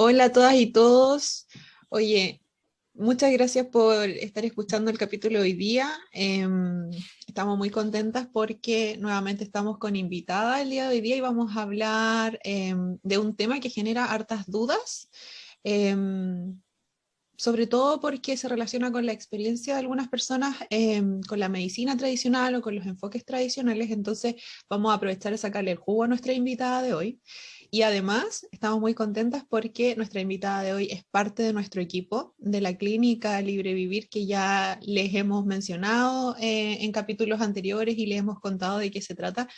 Hola a todas y todos. Oye, muchas gracias por estar escuchando el capítulo de hoy día. Estamos muy contentas porque nuevamente estamos con invitada el día de hoy día y vamos a hablar de un tema que genera hartas dudas. em, Sobre todo porque se relaciona con la experiencia de algunas personas con la medicina tradicional o con los enfoques tradicionales. Entonces vamos a aprovechar de sacarle el jugo a nuestra invitada de hoy. Y además estamos muy contentas porque nuestra invitada de hoy es parte de nuestro equipo de la clínica Libre Vivir, que ya les hemos mencionado en capítulos anteriores y les hemos contado de qué se trata,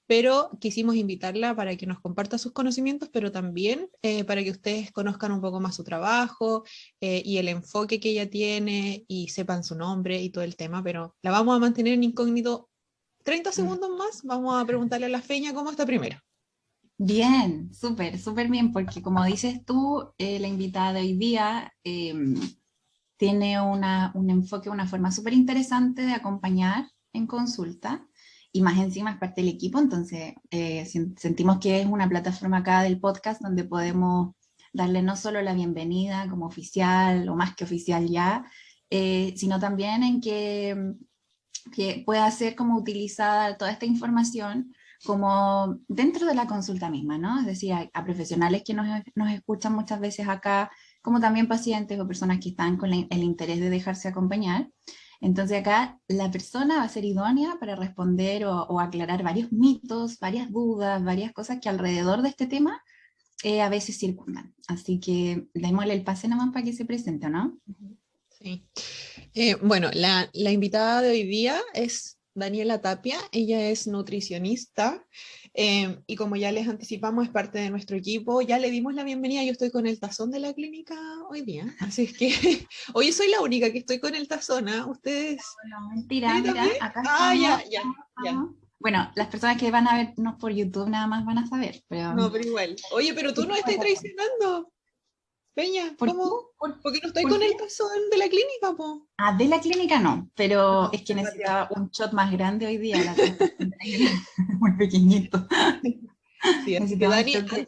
pero quisimos invitarla para que nos comparta sus conocimientos, pero también para que ustedes conozcan un poco más su trabajo y el enfoque que ella tiene y sepan su nombre y todo el tema, pero la vamos a mantener en incógnito 30 Mm. segundos más. Vamos a preguntarle a la Feña cómo está primero. Bien, súper, súper bien, porque como dices tú, la invitada de hoy día tiene un enfoque, una forma súper interesante de acompañar en consulta y más encima es parte del equipo, entonces sentimos que es una plataforma acá del podcast donde podemos darle no solo la bienvenida como oficial o más que oficial ya, sino también en que pueda ser como utilizada toda esta información como dentro de la consulta misma, ¿no? Es decir, a profesionales que nos escuchan muchas veces acá, como también pacientes o personas que están con el interés de dejarse acompañar. Entonces acá la persona va a ser idónea para responder o aclarar varios mitos, varias dudas, varias cosas que alrededor de este tema a veces circundan. Así que démosle el pase nomás para que se presente, ¿no? Sí. Bueno, la invitada de hoy día es Daniela Tapia. Ella es nutricionista y como ya les anticipamos es parte de nuestro equipo. Ya le dimos la bienvenida. Yo estoy con el tazón de la clínica hoy día, así es que hoy soy la única que estoy con el tazón, ¿ah? ¿Ustedes? No, mentira, ¿Sí mira, también? acá Ah, estamos, ya, ya, ya. Bueno, las personas que van a vernos por YouTube nada más van a saber, pero No, pero igual. Oye, pero tú no estás traicionando, Peña. ¿por qué? ¿Cómo? Porque no estoy ¿Por con qué? el tazón de la clínica, po. Ah, de la clínica no, pero No, es que gracias. necesitaba un shot más grande hoy día, el tazón de la clínica es muy pequeñito. Sí, así que Necesitaba un Dani, shot de...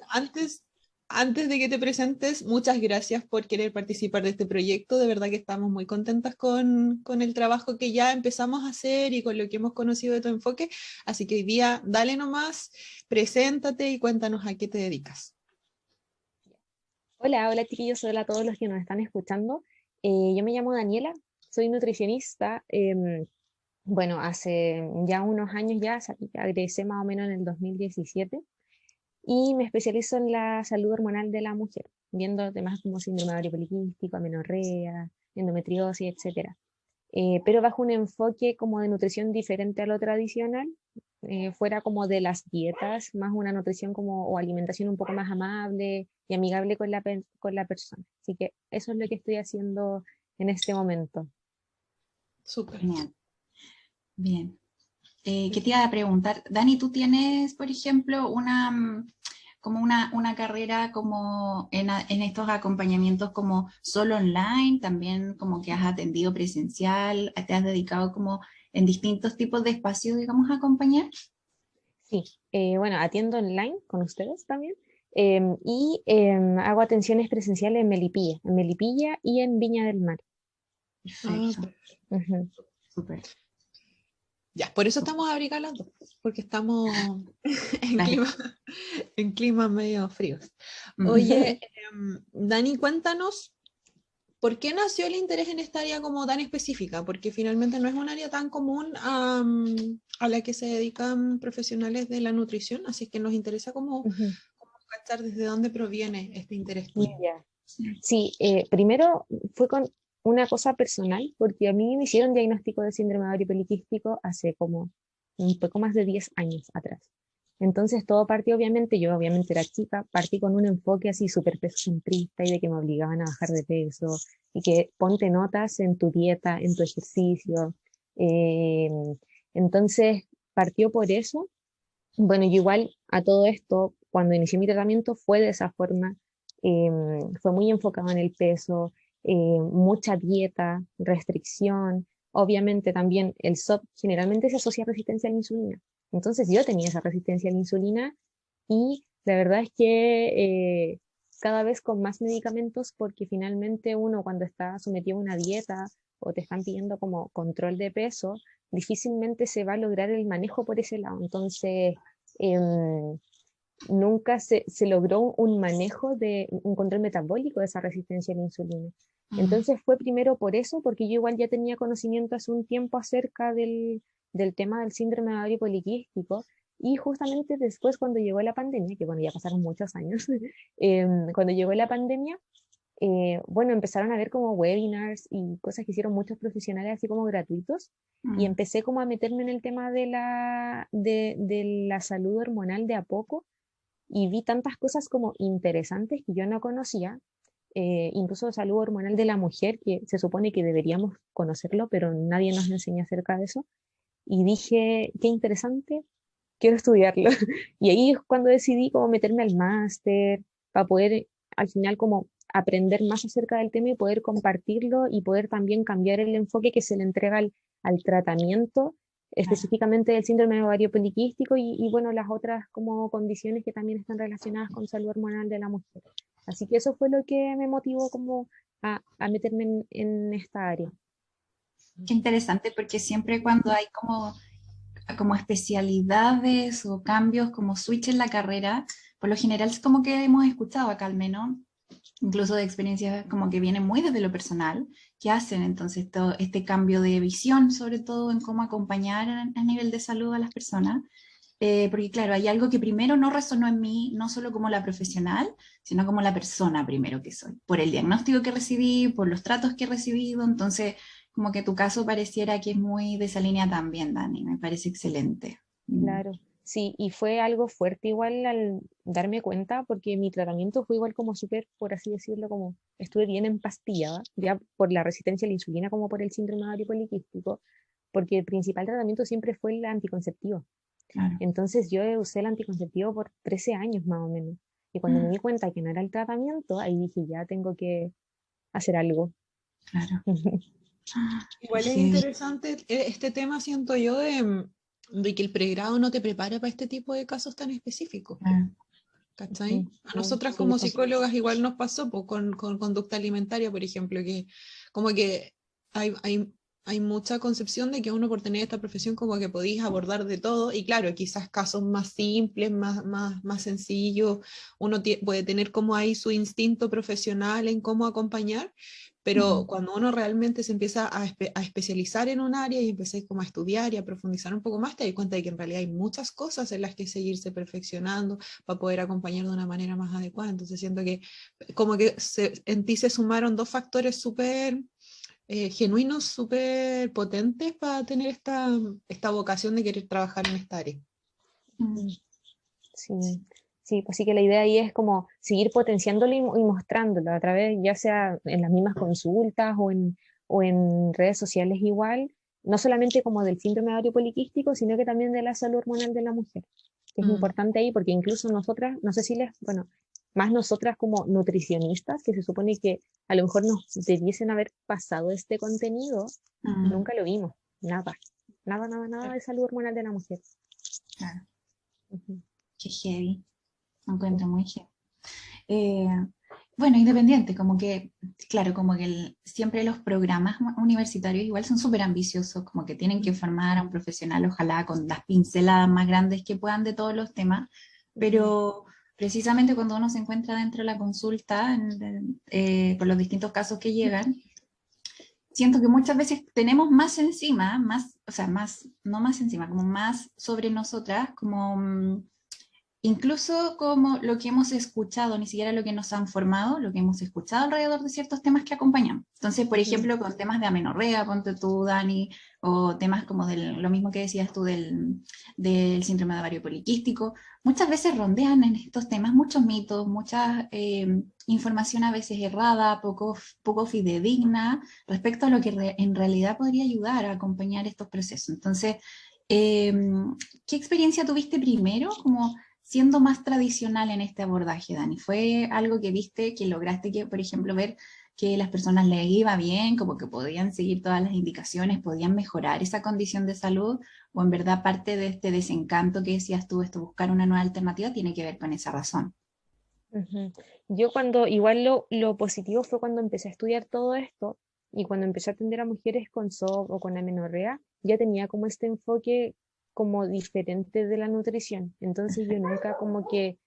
antes de que te presentes, muchas gracias por querer participar de este proyecto. De verdad que estamos muy contentas con el trabajo que ya empezamos a hacer y con lo que hemos conocido de tu enfoque. Así que hoy día, dale nomás, preséntate y cuéntanos a qué te dedicas. Hola, hola chiquillos, hola a todos los que nos están escuchando. Yo me llamo Daniela, soy nutricionista. Bueno, hace ya unos años ya egresé más o menos en el 2017 y me especializo en la salud hormonal de la mujer, viendo temas como síndrome ovario poliquístico, amenorrea, endometriosis, etcétera. Pero bajo un enfoque como de nutrición diferente a lo tradicional, fuera como de las dietas, más una nutrición como o alimentación un poco más amable y amigable con con la persona. Así que eso es lo que estoy haciendo en este momento. Súper. Genial, bien. ¿Qué te iba a preguntar? Dani, ¿tú tienes, por ejemplo, como una carrera como en estos acompañamientos como solo online, también como que has atendido presencial, te has dedicado como en distintos tipos de espacios, digamos, a acompañar? Sí, bueno, atiendo online con ustedes también. Y hago atenciones presenciales en Melipilla y en Viña del Mar. Ah, Perfecto, Ujú. súper, ya, por eso súper. estamos abrigadas las dos, porque estamos en Claro. clima, en climas medio fríos. Oye, Dani, cuéntanos, ¿por qué nació el interés en esta área como tan específica? Porque finalmente no es un área tan común a la que se dedican profesionales de la nutrición, así que nos interesa Ujú. cómo cachar desde dónde proviene este interés tuyo. Ya. Sí, primero fue con una cosa personal, porque a mí me hicieron diagnóstico de síndrome ovario poliquístico hace como un poco más de 10 años atrás. Entonces todo partió, obviamente, yo obviamente era chica, partí con un enfoque así súper pesocentrista y de que me obligaban a bajar de peso y que ponte notas en tu dieta, en tu ejercicio. Eh, entonces partió por eso. Bueno, yo igual a todo esto, cuando inicié mi tratamiento fue de esa forma, fue muy enfocado en el peso, mucha dieta, restricción, obviamente también el SOP generalmente se asocia a resistencia a la insulina. Entonces yo tenía esa resistencia a la insulina y la verdad es que cada vez con más medicamentos, porque finalmente uno cuando está sometido a una dieta o te están pidiendo como control de peso, difícilmente se va a lograr el manejo por ese lado. Entonces, nunca se logró un manejo de un control metabólico de esa resistencia a la insulina. Entonces fue primero por eso, porque yo igual ya tenía conocimiento hace un tiempo acerca del tema del síndrome de ovario poliquístico, y justamente después cuando llegó la pandemia, que bueno, ya pasaron muchos años, cuando llegó la pandemia, bueno, empezaron a ver como webinars y cosas que hicieron muchos profesionales así como gratuitos, y empecé como a meterme en el tema de la salud hormonal de a poco, y vi tantas cosas como interesantes que yo no conocía, incluso salud hormonal de la mujer, que se supone que deberíamos conocerlo, pero nadie nos enseña acerca de eso, y dije, qué interesante, quiero estudiarlo. Y ahí es cuando decidí como meterme al máster, para poder al final como aprender más acerca del tema y poder compartirlo y poder también cambiar el enfoque que se le entrega al tratamiento específicamente del síndrome de ovario poliquístico y bueno, las otras como condiciones que también están relacionadas con salud hormonal de la mujer. Así que eso fue lo que me motivó como a meterme en esta área. Qué interesante, porque siempre cuando hay como especialidades o cambios, como switch en la carrera, por lo general es como que hemos escuchado acá al menos, incluso de experiencias como que vienen muy desde lo personal, que hacen entonces todo este cambio de visión, sobre todo en cómo acompañar a nivel de salud a las personas. Porque claro, hay algo que primero no resonó en mí, no solo como la profesional, sino como la persona primero que soy, por el diagnóstico que recibí, por los tratos que he recibido. Entonces como que tu caso pareciera que es muy de esa línea también, Dani, me parece excelente. Claro, sí, y fue algo fuerte igual al darme cuenta, porque mi tratamiento fue igual como súper, por así decirlo, como estuve bien empastillada, ya por la resistencia a la insulina como por el síndrome ovario poliquístico, porque el principal tratamiento siempre fue el anticonceptivo. Claro. Entonces yo usé el anticonceptivo por 13 años más o menos, y cuando me di cuenta que no era el tratamiento, ahí dije, ya tengo que hacer algo. Claro. Igual es interesante este tema, siento yo, de que el pregrado no te prepara para este tipo de casos tan específicos. ¿Cachai? A nosotras Sí, como pues. psicólogas igual nos pasó con conducta alimentaria, por ejemplo, que como que hay mucha concepción de que uno por tener esta profesión como que podéis abordar de todo, y claro, quizás casos más simples, más sencillos, uno puede tener como ahí su instinto profesional en cómo acompañar, pero cuando uno realmente se empieza a especializar en un área y empieza como a estudiar y a profundizar un poco más, te das cuenta de que en realidad hay muchas cosas en las que seguirse perfeccionando para poder acompañar de una manera más adecuada. Entonces siento que como que en ti se sumaron dos factores súper genuinos, súper potentes para tener esta vocación de querer trabajar en esta área. Sí, sí, pues sí que la idea ahí es como seguir potenciándolo y mostrándolo a través, ya sea en las mismas consultas o en redes sociales igual, no solamente como del síndrome ovario poliquístico, sino que también de la salud hormonal de la mujer, que es importante ahí porque incluso nosotras, no sé si bueno, más nosotras como nutricionistas, que se supone que a lo mejor nos debiesen haber pasado este contenido, nunca lo vimos, nada de salud hormonal de la mujer. Claro. Qué heavy, me encuentro muy heavy. Bueno, independiente, como que, claro, como que siempre los programas universitarios igual son súper ambiciosos, como que tienen que formar a un profesional, ojalá con las pinceladas más grandes que puedan de todos los temas, pero precisamente cuando uno se encuentra dentro de la consulta, con los distintos casos que llegan, siento que muchas veces tenemos más encima, o sea, no más encima, como más sobre nosotras, como incluso como lo que hemos escuchado, ni siquiera lo que nos han formado, lo que hemos escuchado alrededor de ciertos temas que acompañamos. Entonces, por ejemplo, con temas de amenorrea, ponte tú, Dani, o temas como lo mismo que decías tú del síndrome de ovario poliquístico, muchas veces rondean en estos temas muchos mitos, mucha información a veces errada, poco fidedigna respecto a lo que en realidad podría ayudar a acompañar estos procesos. Entonces, ¿qué experiencia tuviste primero como siendo más tradicional en este abordaje, Dani? ¿Fue algo que viste, que lograste, que, por ejemplo, ver que las personas les iba bien, como que podían seguir todas las indicaciones, podían mejorar esa condición de salud? ¿O en verdad parte de este desencanto que decías tú, esto buscar una nueva alternativa, tiene que ver con esa razón? Ujú. Yo cuando, igual lo positivo fue cuando empecé a estudiar todo esto y cuando empecé a atender a mujeres con SOP o con amenorrea, ya tenía como este enfoque como diferente de la nutrición. Entonces yo nunca como que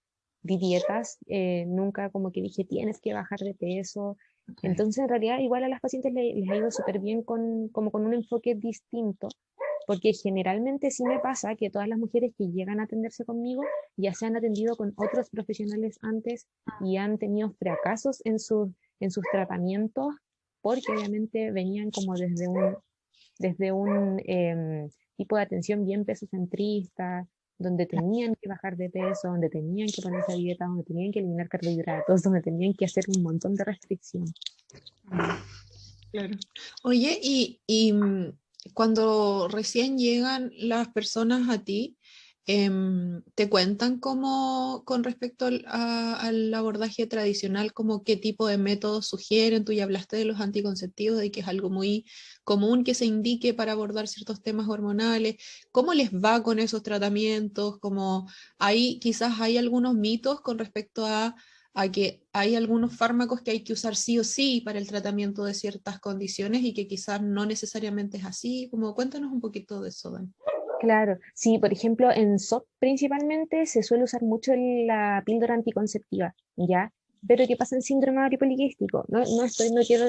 di dietas, nunca como que dije tienes que bajar de peso. Okay. Entonces en realidad igual a las pacientes les ha ido súper bien como con un enfoque distinto, porque generalmente sí me pasa que todas las mujeres que llegan a atenderse conmigo ya se han atendido con otros profesionales antes y han tenido fracasos en sus tratamientos porque obviamente venían como desde un tipo de atención bien pesocentrista, donde tenían que bajar de peso, donde tenían que ponerse a dieta, donde tenían que eliminar carbohidratos, donde tenían que hacer un montón de restricciones. Claro. Oye, cuando recién llegan las personas a ti, ¿te cuentan cómo, con respecto al abordaje tradicional, como qué tipo de métodos sugieren? Tú ya hablaste de los anticonceptivos, de que es algo muy común que se indique para abordar ciertos temas hormonales. ¿Cómo les va con esos tratamientos? Como ahí quizás hay algunos mitos con respecto a que hay algunos fármacos que hay que usar sí o sí para el tratamiento de ciertas condiciones y que quizás no necesariamente es así. Como cuéntanos un poquito de eso, Dan. Claro, sí, por ejemplo, en SOP principalmente se suele usar mucho la píldora anticonceptiva, ¿ya? Pero ¿qué pasa en síndrome ovario poliquístico? No quiero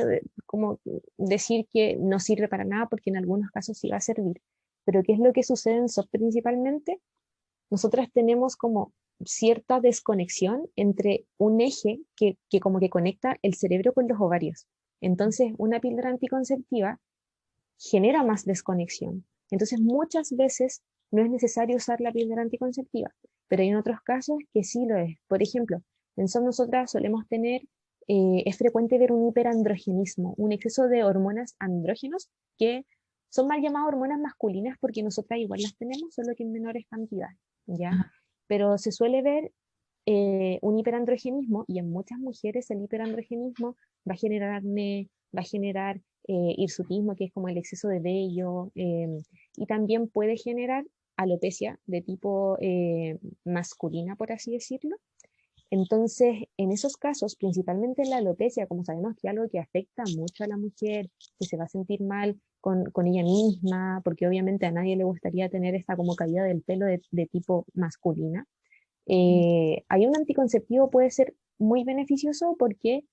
como decir que no sirve para nada porque en algunos casos sí va a servir, pero ¿qué es lo que sucede en SOP principalmente? Nosotras tenemos como cierta desconexión entre un eje que como que conecta el cerebro con los ovarios. Entonces, una píldora anticonceptiva genera más desconexión. Entonces, muchas veces no es necesario usar la píldora anticonceptiva, pero hay en otros casos que sí lo es. Por ejemplo, en SOM nosotras solemos tener, es frecuente ver un hiperandrogenismo, un exceso de hormonas andrógenos que son mal llamadas hormonas masculinas porque nosotras igual las tenemos, solo que en menores cantidades, ¿ya? Ajá. Pero se suele ver un hiperandrogenismo y en muchas mujeres el hiperandrogenismo va a generar acné, va a generar hirsutismo, que es como el exceso de vello, y también puede generar alopecia de tipo masculina, por así decirlo. Entonces, en esos casos, principalmente la alopecia, como sabemos que es algo que afecta mucho a la mujer, que se va a sentir mal con ella misma, porque obviamente a nadie le gustaría tener esta como caída del pelo de tipo masculina. Hay un anticonceptivo puede ser muy beneficioso porque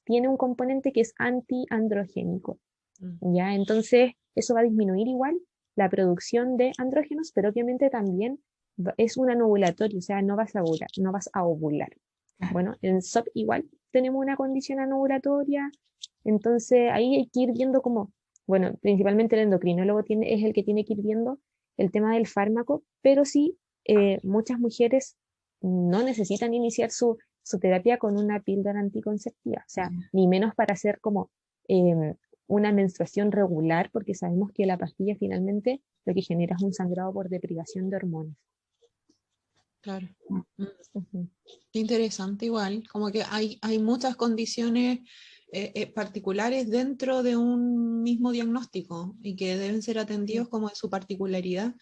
tiene un componente que es antiandrogénico, Mm. ¿ya? Entonces, eso va a disminuir igual la producción de andrógenos, pero obviamente también es un anovulatorio, o sea, no vas a ovular. Claro. Bueno, en SOP igual tenemos una condición anovulatoria, entonces ahí hay que ir viendo como, bueno, principalmente el endocrinólogo es el que tiene que ir viendo el tema del fármaco, pero sí, muchas mujeres no necesitan iniciar su terapia con una píldora anticonceptiva, o sea, ni menos para hacer como una menstruación regular, porque sabemos que la pastilla finalmente lo que genera es un sangrado por deprivación de hormonas. Claro. Mm. Mm. Ujú. Qué interesante igual, como que hay muchas condiciones particulares dentro de un mismo diagnóstico y que deben ser Sí, atendidos como en su particularidad,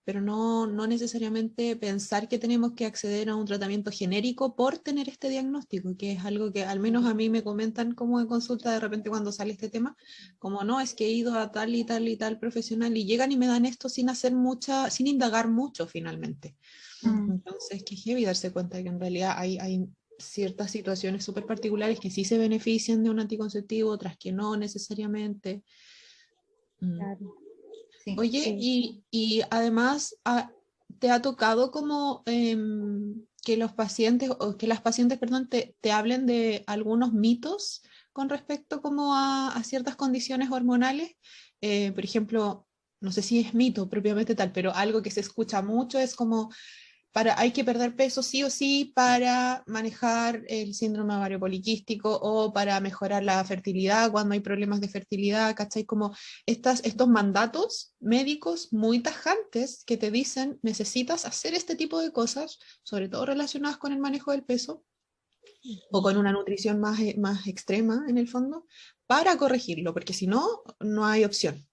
pero no necesariamente pensar que tenemos que acceder a un tratamiento genérico por tener este diagnóstico, que es algo que al menos a mí me comentan como en consulta de repente cuando sale este tema, como no, es que he ido a tal y tal y tal profesional y llegan y me dan esto sin hacer mucha, sin indagar mucho finalmente. Mm. Entonces, qué heavy darse cuenta de que en realidad hay ciertas situaciones súper particulares que sí se benefician de un anticonceptivo, otras que no necesariamente. Mm. claro, Sí. Oye, sí. y además, ¿te ha tocado como que los pacientes, o que las pacientes, perdón, te hablen de algunos mitos con respecto como a ciertas condiciones hormonales? Por ejemplo, no sé si es mito propiamente tal, pero algo que se escucha mucho es como hay que perder peso sí o sí para manejar el síndrome ovario poliquístico o para mejorar la fertilidad cuando hay problemas de fertilidad, ¿cachai? Como estos mandatos médicos muy tajantes que te dicen necesitas hacer este tipo de cosas, sobre todo relacionadas con el manejo del peso o Ujú. con una nutrición más extrema en el fondo, para corregirlo, porque si no, no hay opción.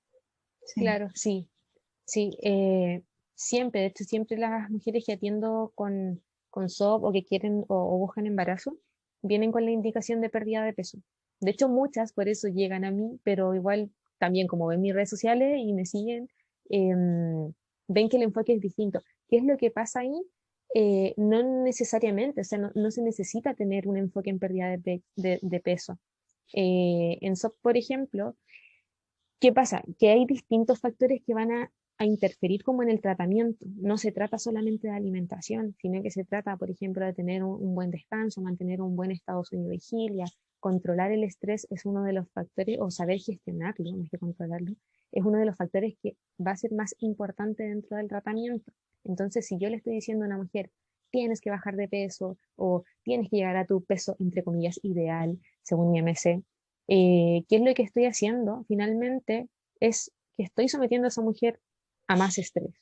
Sí. Claro, sí, sí. Siempre, de hecho, siempre las mujeres que atiendo con SOP o que quieren o buscan embarazo, vienen con la indicación de pérdida de peso. De hecho, muchas por eso llegan a mí, pero igual también como ven mis redes sociales y me siguen, ven que el enfoque es distinto. ¿Qué es lo que pasa ahí? No necesariamente, o sea, no se necesita tener un enfoque en pérdida de peso. En SOP, por ejemplo, ¿qué pasa? Que hay distintos factores que van a interferir como en el tratamiento. No se trata solamente de alimentación, sino que se trata, por ejemplo, de tener un buen descanso, mantener un buen estado sueño-vigilia, controlar el estrés es uno de los factores, o saber gestionarlo, más que controlarlo, es uno de los factores que va a ser más importante dentro del tratamiento. Entonces, si yo le estoy diciendo a una mujer, tienes que bajar de peso o tienes que llegar a tu peso, entre comillas, ideal, según IMC, ¿qué es lo que estoy haciendo? Finalmente es que estoy sometiendo a esa mujer a más estrés,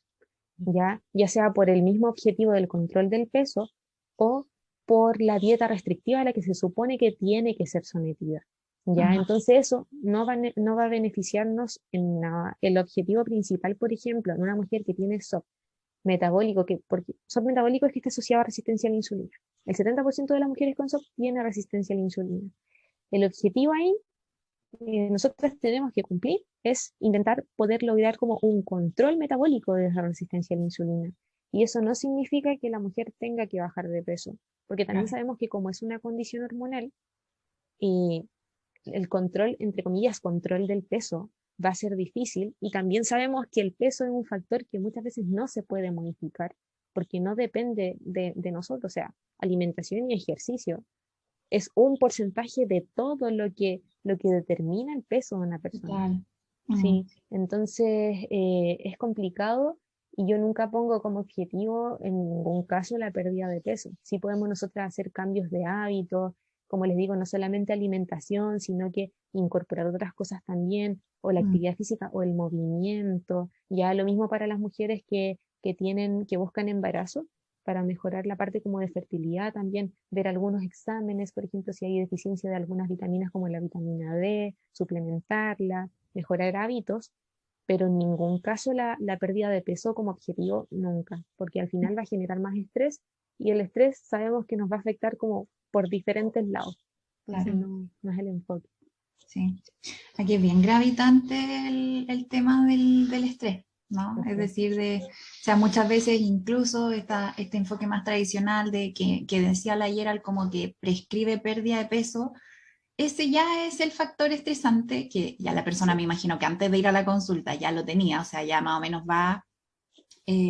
ya sea por el mismo objetivo del control del peso o por la dieta restrictiva a la que se supone que tiene que ser sometida. ¿Ya? Entonces eso no va a beneficiarnos en nada. El objetivo principal, por ejemplo, en una mujer que tiene SOP metabólico, porque SOP metabólico es que está asociado a resistencia a la insulina. El 70% de las mujeres con SOP tiene resistencia a la insulina. El objetivo ahí nosotros tenemos que cumplir es intentar poder lograr como un control metabólico de esa resistencia a la insulina. Y eso no significa que la mujer tenga que bajar de peso, porque también sabemos que como es una condición hormonal, y el control, entre comillas, control del peso va a ser difícil, y también sabemos que el peso es un factor que muchas veces no se puede modificar, porque no depende de nosotros, o sea, alimentación y ejercicio es un porcentaje de todo lo que determina el peso de una persona. Sí, entonces es complicado y yo nunca pongo como objetivo en ningún caso la pérdida de peso. Sí podemos nosotras hacer cambios de hábitos, como les digo, no solamente alimentación, sino que incorporar otras cosas también, o la actividad física o el movimiento. Ya lo mismo para las mujeres que buscan embarazo para mejorar la parte como de fertilidad, también ver algunos exámenes, por ejemplo, si hay deficiencia de algunas vitaminas como la vitamina D, suplementarla, mejorar hábitos, pero en ningún caso la pérdida de peso como objetivo nunca, porque al final va a generar más estrés y el estrés sabemos que nos va a afectar como por diferentes lados. Entonces no es el enfoque. Sí, aquí es bien gravitante el tema del estrés, ¿no? Es decir, o sea, muchas veces incluso este enfoque más tradicional de que decía la Yeral como que prescribe pérdida de peso, ese ya es el factor estresante que ya la persona, me imagino que antes de ir a la consulta ya lo tenía, o sea, ya más o menos va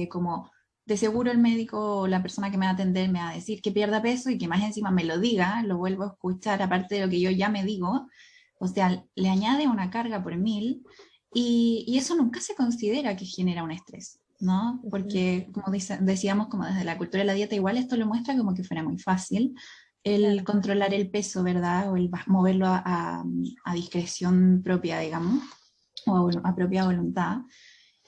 como de seguro el médico o la persona que me va a atender me va a decir que pierda peso y que más encima me lo diga, lo vuelvo a escuchar aparte de lo que yo ya me digo. O sea, le añade una carga por 1000 y eso nunca se considera que genera un estrés, ¿no? Porque, como decíamos, como desde la cultura de la dieta, igual esto lo muestra como que fuera muy fácil el controlar el peso, ¿verdad? O el moverlo a discreción propia, digamos, o a propia voluntad.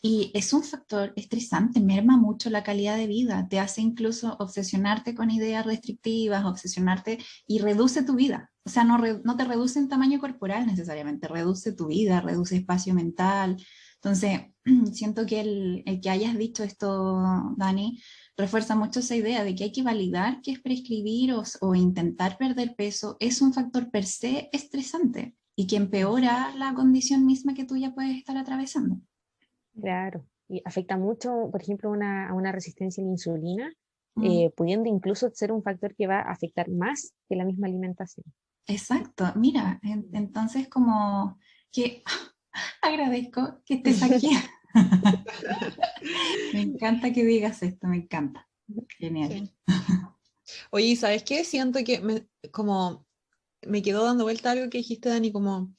Y es un factor estresante, merma mucho la calidad de vida, te hace incluso obsesionarte con ideas restrictivas, obsesionarte y reduce tu vida. O sea, no te reduce en tamaño corporal necesariamente, reduce tu vida, reduce espacio mental. Entonces, siento que el que hayas dicho esto, Dani, refuerza mucho esa idea de que hay que validar que es prescribir o intentar perder peso es un factor per se estresante y que empeora la condición misma que tú ya puedes estar atravesando. Claro, y afecta mucho, por ejemplo, a una resistencia a la insulina, pudiendo incluso ser un factor que va a afectar más que la misma alimentación. Exacto, mira, entonces como que agradezco que estés aquí. Me encanta que digas esto, me encanta. Genial. Sí. Oye, ¿sabes qué? Siento que como me quedó dando vuelta algo que dijiste, Dani, como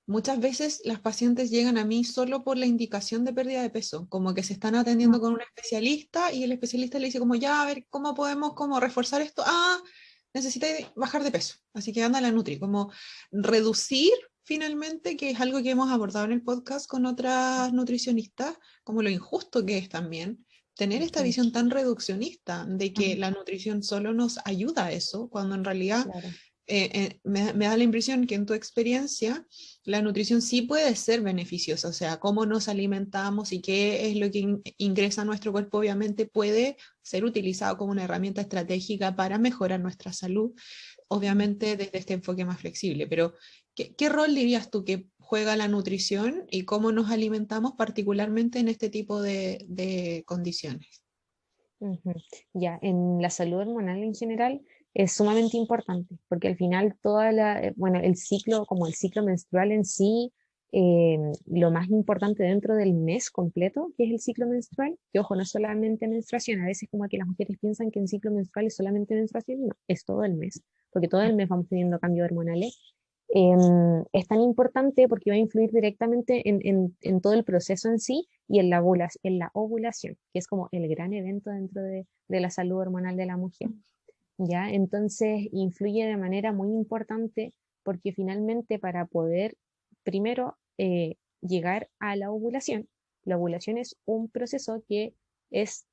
muchas veces las pacientes llegan a mí solo por la indicación de pérdida de peso, como que se están atendiendo con un especialista y el especialista le dice como, ya, a ver, ¿cómo podemos como reforzar esto? Ah, necesita bajar de peso, así que anda a la Nutri, como reducir finalmente, que es algo que hemos abordado en el podcast con otras nutricionistas, como lo injusto que es también tener esta visión tan reduccionista de que la nutrición solo nos ayuda a eso, cuando en realidad me da la impresión que en tu experiencia la nutrición sí puede ser beneficiosa, o sea, cómo nos alimentamos y qué es lo que ingresa a nuestro cuerpo, obviamente puede ser utilizado como una herramienta estratégica para mejorar nuestra salud, obviamente desde este enfoque más flexible, pero ¿qué rol dirías tú que juega la nutrición y cómo nos alimentamos particularmente en este tipo de condiciones? Ujú. Ya, en la salud hormonal en general es sumamente importante, porque al final toda bueno, el ciclo, como el ciclo menstrual en sí, lo más importante dentro del mes completo, que es el ciclo menstrual, que ojo, no es solamente menstruación, a veces como que las mujeres piensan que el ciclo menstrual es solamente menstruación, no, es todo el mes, porque todo el mes vamos teniendo cambios hormonales. Es tan importante porque va a influir directamente en todo el proceso en sí y en la ovulación, que es como el gran evento dentro de la salud hormonal de la mujer. ¿Ya? Entonces influye de manera muy importante porque finalmente para poder primero llegar a la ovulación es un proceso que es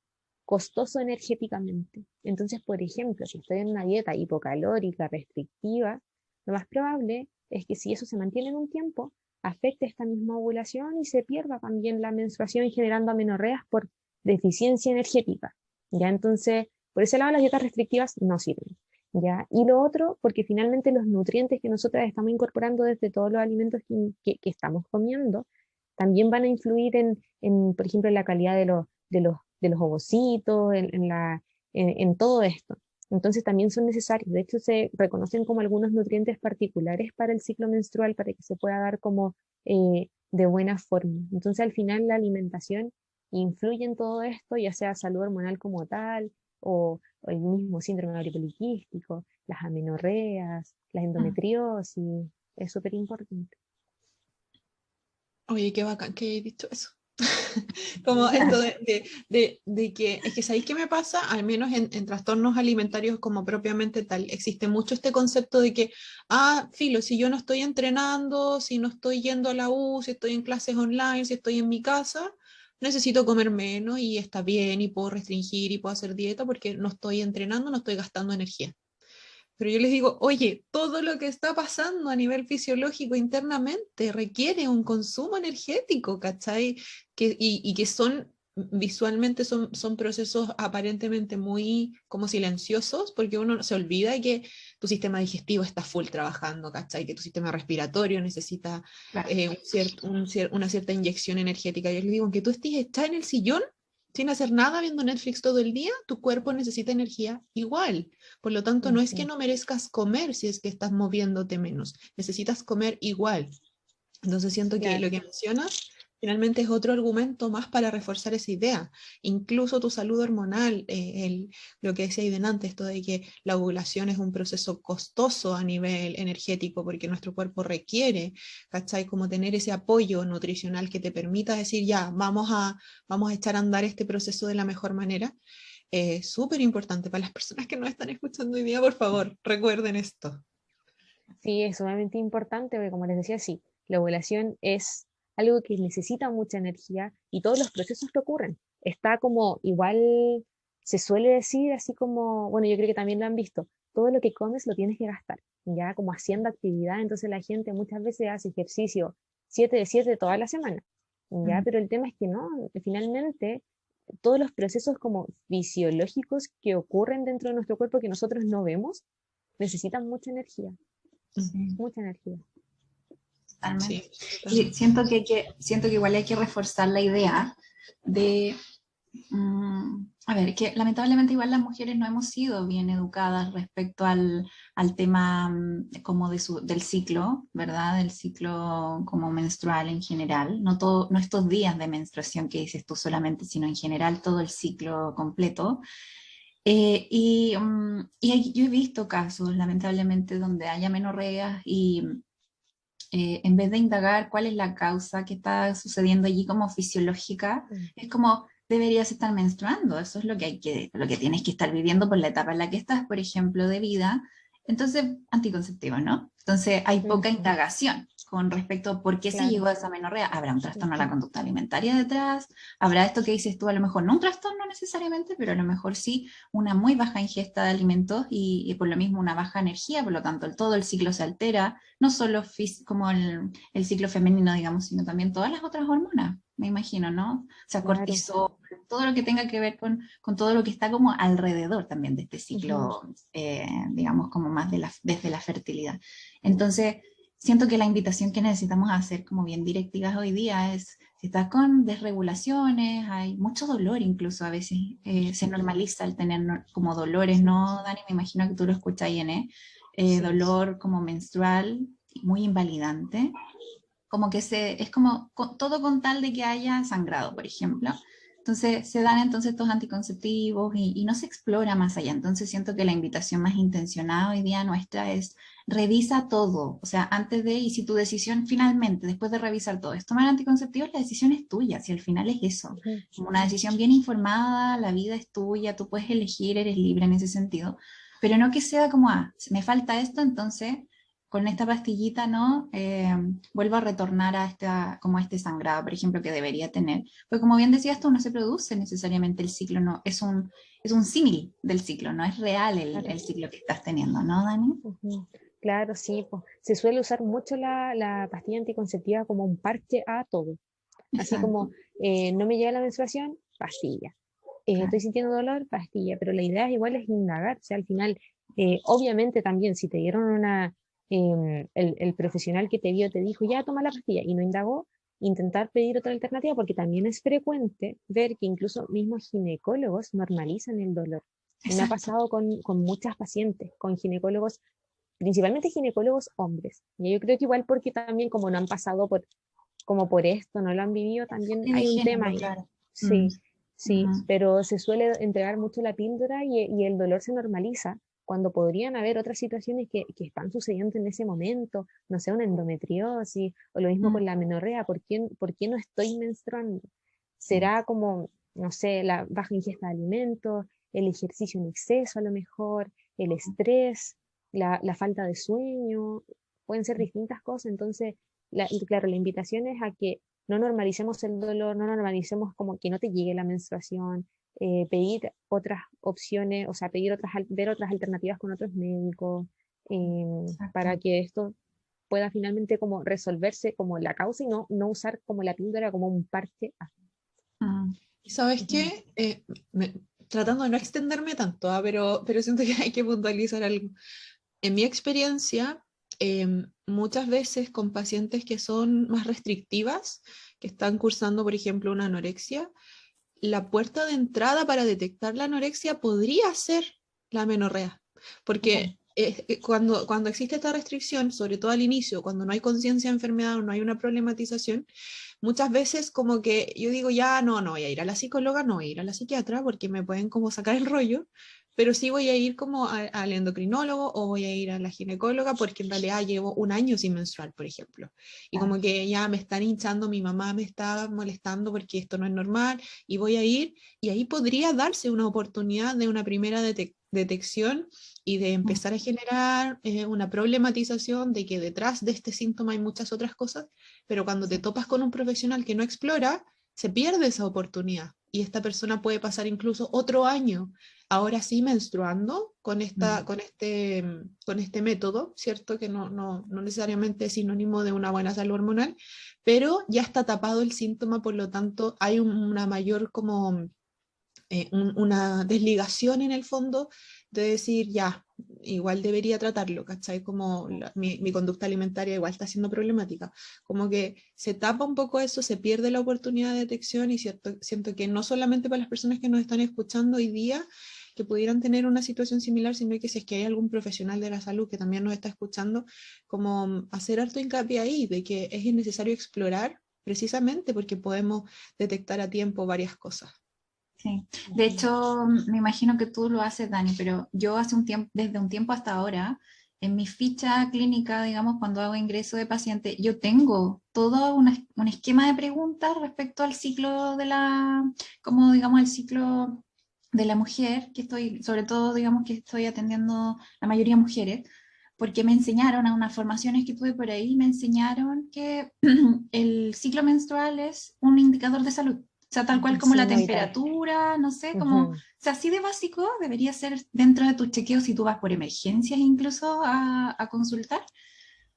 costoso energéticamente. Entonces, por ejemplo, si estoy en una dieta hipocalórica, restrictiva, lo más probable es que si eso se mantiene en un tiempo, afecte esta misma ovulación y se pierda también la menstruación generando amenorreas por deficiencia energética. ¿Ya? Entonces, por ese lado las dietas restrictivas no sirven. ¿Ya? Y lo otro, porque finalmente los nutrientes que nosotras estamos incorporando desde todos los alimentos que estamos comiendo, también van a influir por ejemplo, en la calidad de los ovocitos, en todo esto. Entonces también son necesarios. De hecho, se reconocen como algunos nutrientes particulares para el ciclo menstrual para que se pueda dar como de buena forma. Entonces, al final, la alimentación influye en todo esto, ya sea salud hormonal como tal, o el mismo síndrome ovario poliquístico, las amenorreas, la endometriosis, es súper importante. Oye, qué bacán que he dicho eso. Como esto de que, es que ¿sabéis qué me pasa? Al menos en trastornos alimentarios como propiamente tal, existe mucho este concepto de que, filo, si yo no estoy entrenando, si no estoy yendo a la U, si estoy en clases online, si estoy en mi casa, necesito comer menos y está bien y puedo restringir y puedo hacer dieta porque no estoy entrenando, no estoy gastando energía. Pero yo les digo, oye, todo lo que está pasando a nivel fisiológico internamente requiere un consumo energético, ¿cachai? Y que visualmente son procesos aparentemente muy como silenciosos, porque uno se olvida que tu sistema digestivo está full trabajando, ¿cachai? Que tu sistema respiratorio necesita Claro. una cierta inyección energética. Yo les digo, aunque tú estés echada en el sillón, sin hacer nada, viendo Netflix todo el día, tu cuerpo necesita energía igual. Por lo tanto, no es que no merezcas comer si es que estás moviéndote menos, necesitas comer igual. Entonces siento que Claro. lo que mencionas finalmente es otro argumento más para reforzar esa idea. Incluso tu salud hormonal, lo que decía Aiden antes, esto de que la ovulación es un proceso costoso a nivel energético porque nuestro cuerpo requiere, ¿cachai? Como tener ese apoyo nutricional que te permita decir, ya, vamos a echar a andar este proceso de la mejor manera. Súper importante para las personas que nos están escuchando hoy día, por favor, recuerden esto. Sí, es sumamente importante porque como les decía, sí, la ovulación es algo que necesita mucha energía y todos los procesos que ocurren. Está como igual, se suele decir así como, bueno, yo creo que también lo han visto, todo lo que comes lo tienes que gastar, ya como haciendo actividad, entonces la gente muchas veces hace ejercicio 7 de 7 toda la semana, ya, pero el tema es que no, finalmente todos los procesos como fisiológicos que ocurren dentro de nuestro cuerpo que nosotros no vemos, necesitan mucha energía. Sí. Mucha energía. Totalmente. Sí, Y totalmente. siento que igual hay que reforzar la idea de, a ver, que lamentablemente igual las mujeres no hemos sido bien educadas respecto al tema como del ciclo, ¿verdad? Del ciclo como menstrual en general, no estos días de menstruación que dices tú solamente, sino en general todo el ciclo completo. Yo he visto casos, lamentablemente, donde hay amenorreas y en vez de indagar cuál es la causa que está sucediendo allí como fisiológica, Mm. es como deberías estar menstruando, eso es lo que tienes que estar viviendo por la etapa en la que estás, por ejemplo, de vida, Entonces, anticonceptivos, ¿no? Entonces hay poca Ujú, indagación con respecto a por qué se claro. llegó a esa menorrea. ¿Habrá un trastorno de la Ujú, conducta alimentaria detrás? ¿Habrá esto que dices tú, a lo mejor no un trastorno necesariamente, pero a lo mejor sí una muy baja ingesta de alimentos y por lo mismo una baja energía, por lo tanto todo el ciclo se altera, no solo como el ciclo femenino, digamos, sino también todas las otras hormonas, me imagino, ¿no? O sea, claro. cortisol, todo lo que tenga que ver con todo lo que está como alrededor también de este Ujú, ciclo, digamos, como más desde la fertilidad. Entonces, siento que la invitación que necesitamos hacer como bien directivas hoy día es, si estás con desregulaciones, hay mucho dolor incluso a veces, se normaliza el tener como dolores, sí, ¿no, Dani? Me imagino que tú lo escuchas ahí, ¿eh? sí. Dolor como menstrual, muy invalidante, como que es como todo con tal de que haya sangrado, por ejemplo. Entonces se dan entonces estos anticonceptivos y no se explora más allá. Entonces siento que la invitación más intencionada hoy día nuestra es revisa todo. O sea, antes de, y si tu decisión finalmente, después de revisar todo, es tomar anticonceptivos, la decisión es tuya. Si al final es eso, Ujú, como una decisión bien informada, la vida es tuya, tú puedes elegir, eres libre en ese sentido. Pero no que sea como, ah, me falta esto, entonces con esta pastillita, ¿no? Vuelvo a retornar a como a este sangrado, por ejemplo, que debería tener. Pues como bien decías tú, no se produce necesariamente el ciclo, no, es un símil del ciclo, no es real claro. el ciclo que estás teniendo, ¿no, Dani? Ujú, claro, sí, po. Se suele usar mucho la pastilla anticonceptiva como un parche a todo. Así como Exacto, no me llega la menstruación, pastilla. Estoy claro. sintiendo dolor, pastilla. Pero la idea es igual es indagar. O sea, al final, obviamente también, si te dieron el profesional que te vio te dijo, ya toma la pastilla y no indagó, intentar pedir otra alternativa, porque también es frecuente ver que incluso mismos ginecólogos normalizan el dolor. Y me ha Exacto. pasado con muchas pacientes, con ginecólogos, principalmente ginecólogos hombres. Y yo creo que igual porque también como no han pasado como por esto, no lo han vivido, también Y de hay un tema género, ahí. claro. Mm, Sí, sí, ujú. pero se suele entregar mucho la píldora y el dolor se normaliza cuando podrían haber otras situaciones que están sucediendo en ese momento, no sé, una endometriosis o lo mismo Mm, con la menorrea, por qué no estoy menstruando? sí. ¿Será como, no sé, la baja ingesta de alimentos, el ejercicio en exceso a lo mejor, el estrés, la falta de sueño? Pueden ser distintas cosas, entonces claro, la invitación es a que no normalicemos el dolor, no normalicemos como que no te llegue la menstruación, pedir otras opciones, o sea, ver otras alternativas con otros médicos, para Exacto. que esto pueda finalmente como resolverse como la causa y no usar como la píldora como un parche. Mm, ¿Y sabes Ujú, qué? Tratando de no extenderme tanto, pero siento que hay que puntualizar algo. En mi experiencia, muchas veces con pacientes que son más restrictivas, que están cursando, por ejemplo, una anorexia, la puerta de entrada para detectar la anorexia podría ser la menorrea, claro. porque cuando existe esta restricción, sobre todo al inicio, cuando no hay conciencia de enfermedad o no hay una problematización, muchas veces como que yo digo, ya no voy a ir a la psicóloga, no voy a ir a la psiquiatra porque me pueden como sacar el rollo, pero sí voy a ir como al endocrinólogo o voy a ir a la ginecóloga porque en realidad llevo un año sin menstruar, por ejemplo. Y Claro. como que ya me están hinchando, mi mamá me está molestando porque esto no es normal y voy a ir y ahí podría darse una oportunidad de una primera detección y de Mm, empezar a generar una problematización de que detrás de este síntoma hay muchas otras cosas, pero cuando te sí. topas con un profesional que no explora, se pierde esa oportunidad y esta persona puede pasar incluso otro año, ahora sí menstruando Mm, con este método, ¿cierto? Que no necesariamente es sinónimo de una buena salud hormonal, pero ya está tapado el síntoma, por lo tanto hay una mayor como una desligación en el fondo de decir, ya, igual debería tratarlo, ¿cachai? Como mi conducta alimentaria igual está siendo problemática. Como que se tapa un poco eso, se pierde la oportunidad de detección y siento que no solamente para las personas que nos están escuchando hoy día, que pudieran tener una situación similar, sino que si es que hay algún profesional de la salud que también nos está escuchando, como hacer harto hincapié ahí, de que es necesario explorar precisamente porque podemos detectar a tiempo varias cosas. sí. De ujú, hecho, me imagino que tú lo haces, Dani, pero yo hace un tiempo, desde un tiempo hasta ahora, en mi ficha clínica, digamos, cuando hago ingreso de paciente, yo tengo todo un esquema de preguntas respecto al ciclo como digamos, el ciclo de la mujer, que estoy, sobre todo, digamos que estoy atendiendo la mayoría mujeres, porque me enseñaron a unas formaciones que tuve por ahí, me enseñaron que el ciclo menstrual es un indicador de salud. O sea, tal cual como la Sí, no, y tal. temperatura, no sé, como, o Ujú, sea, así de básico debería ser dentro de tus chequeos si tú vas por emergencias incluso a consultar.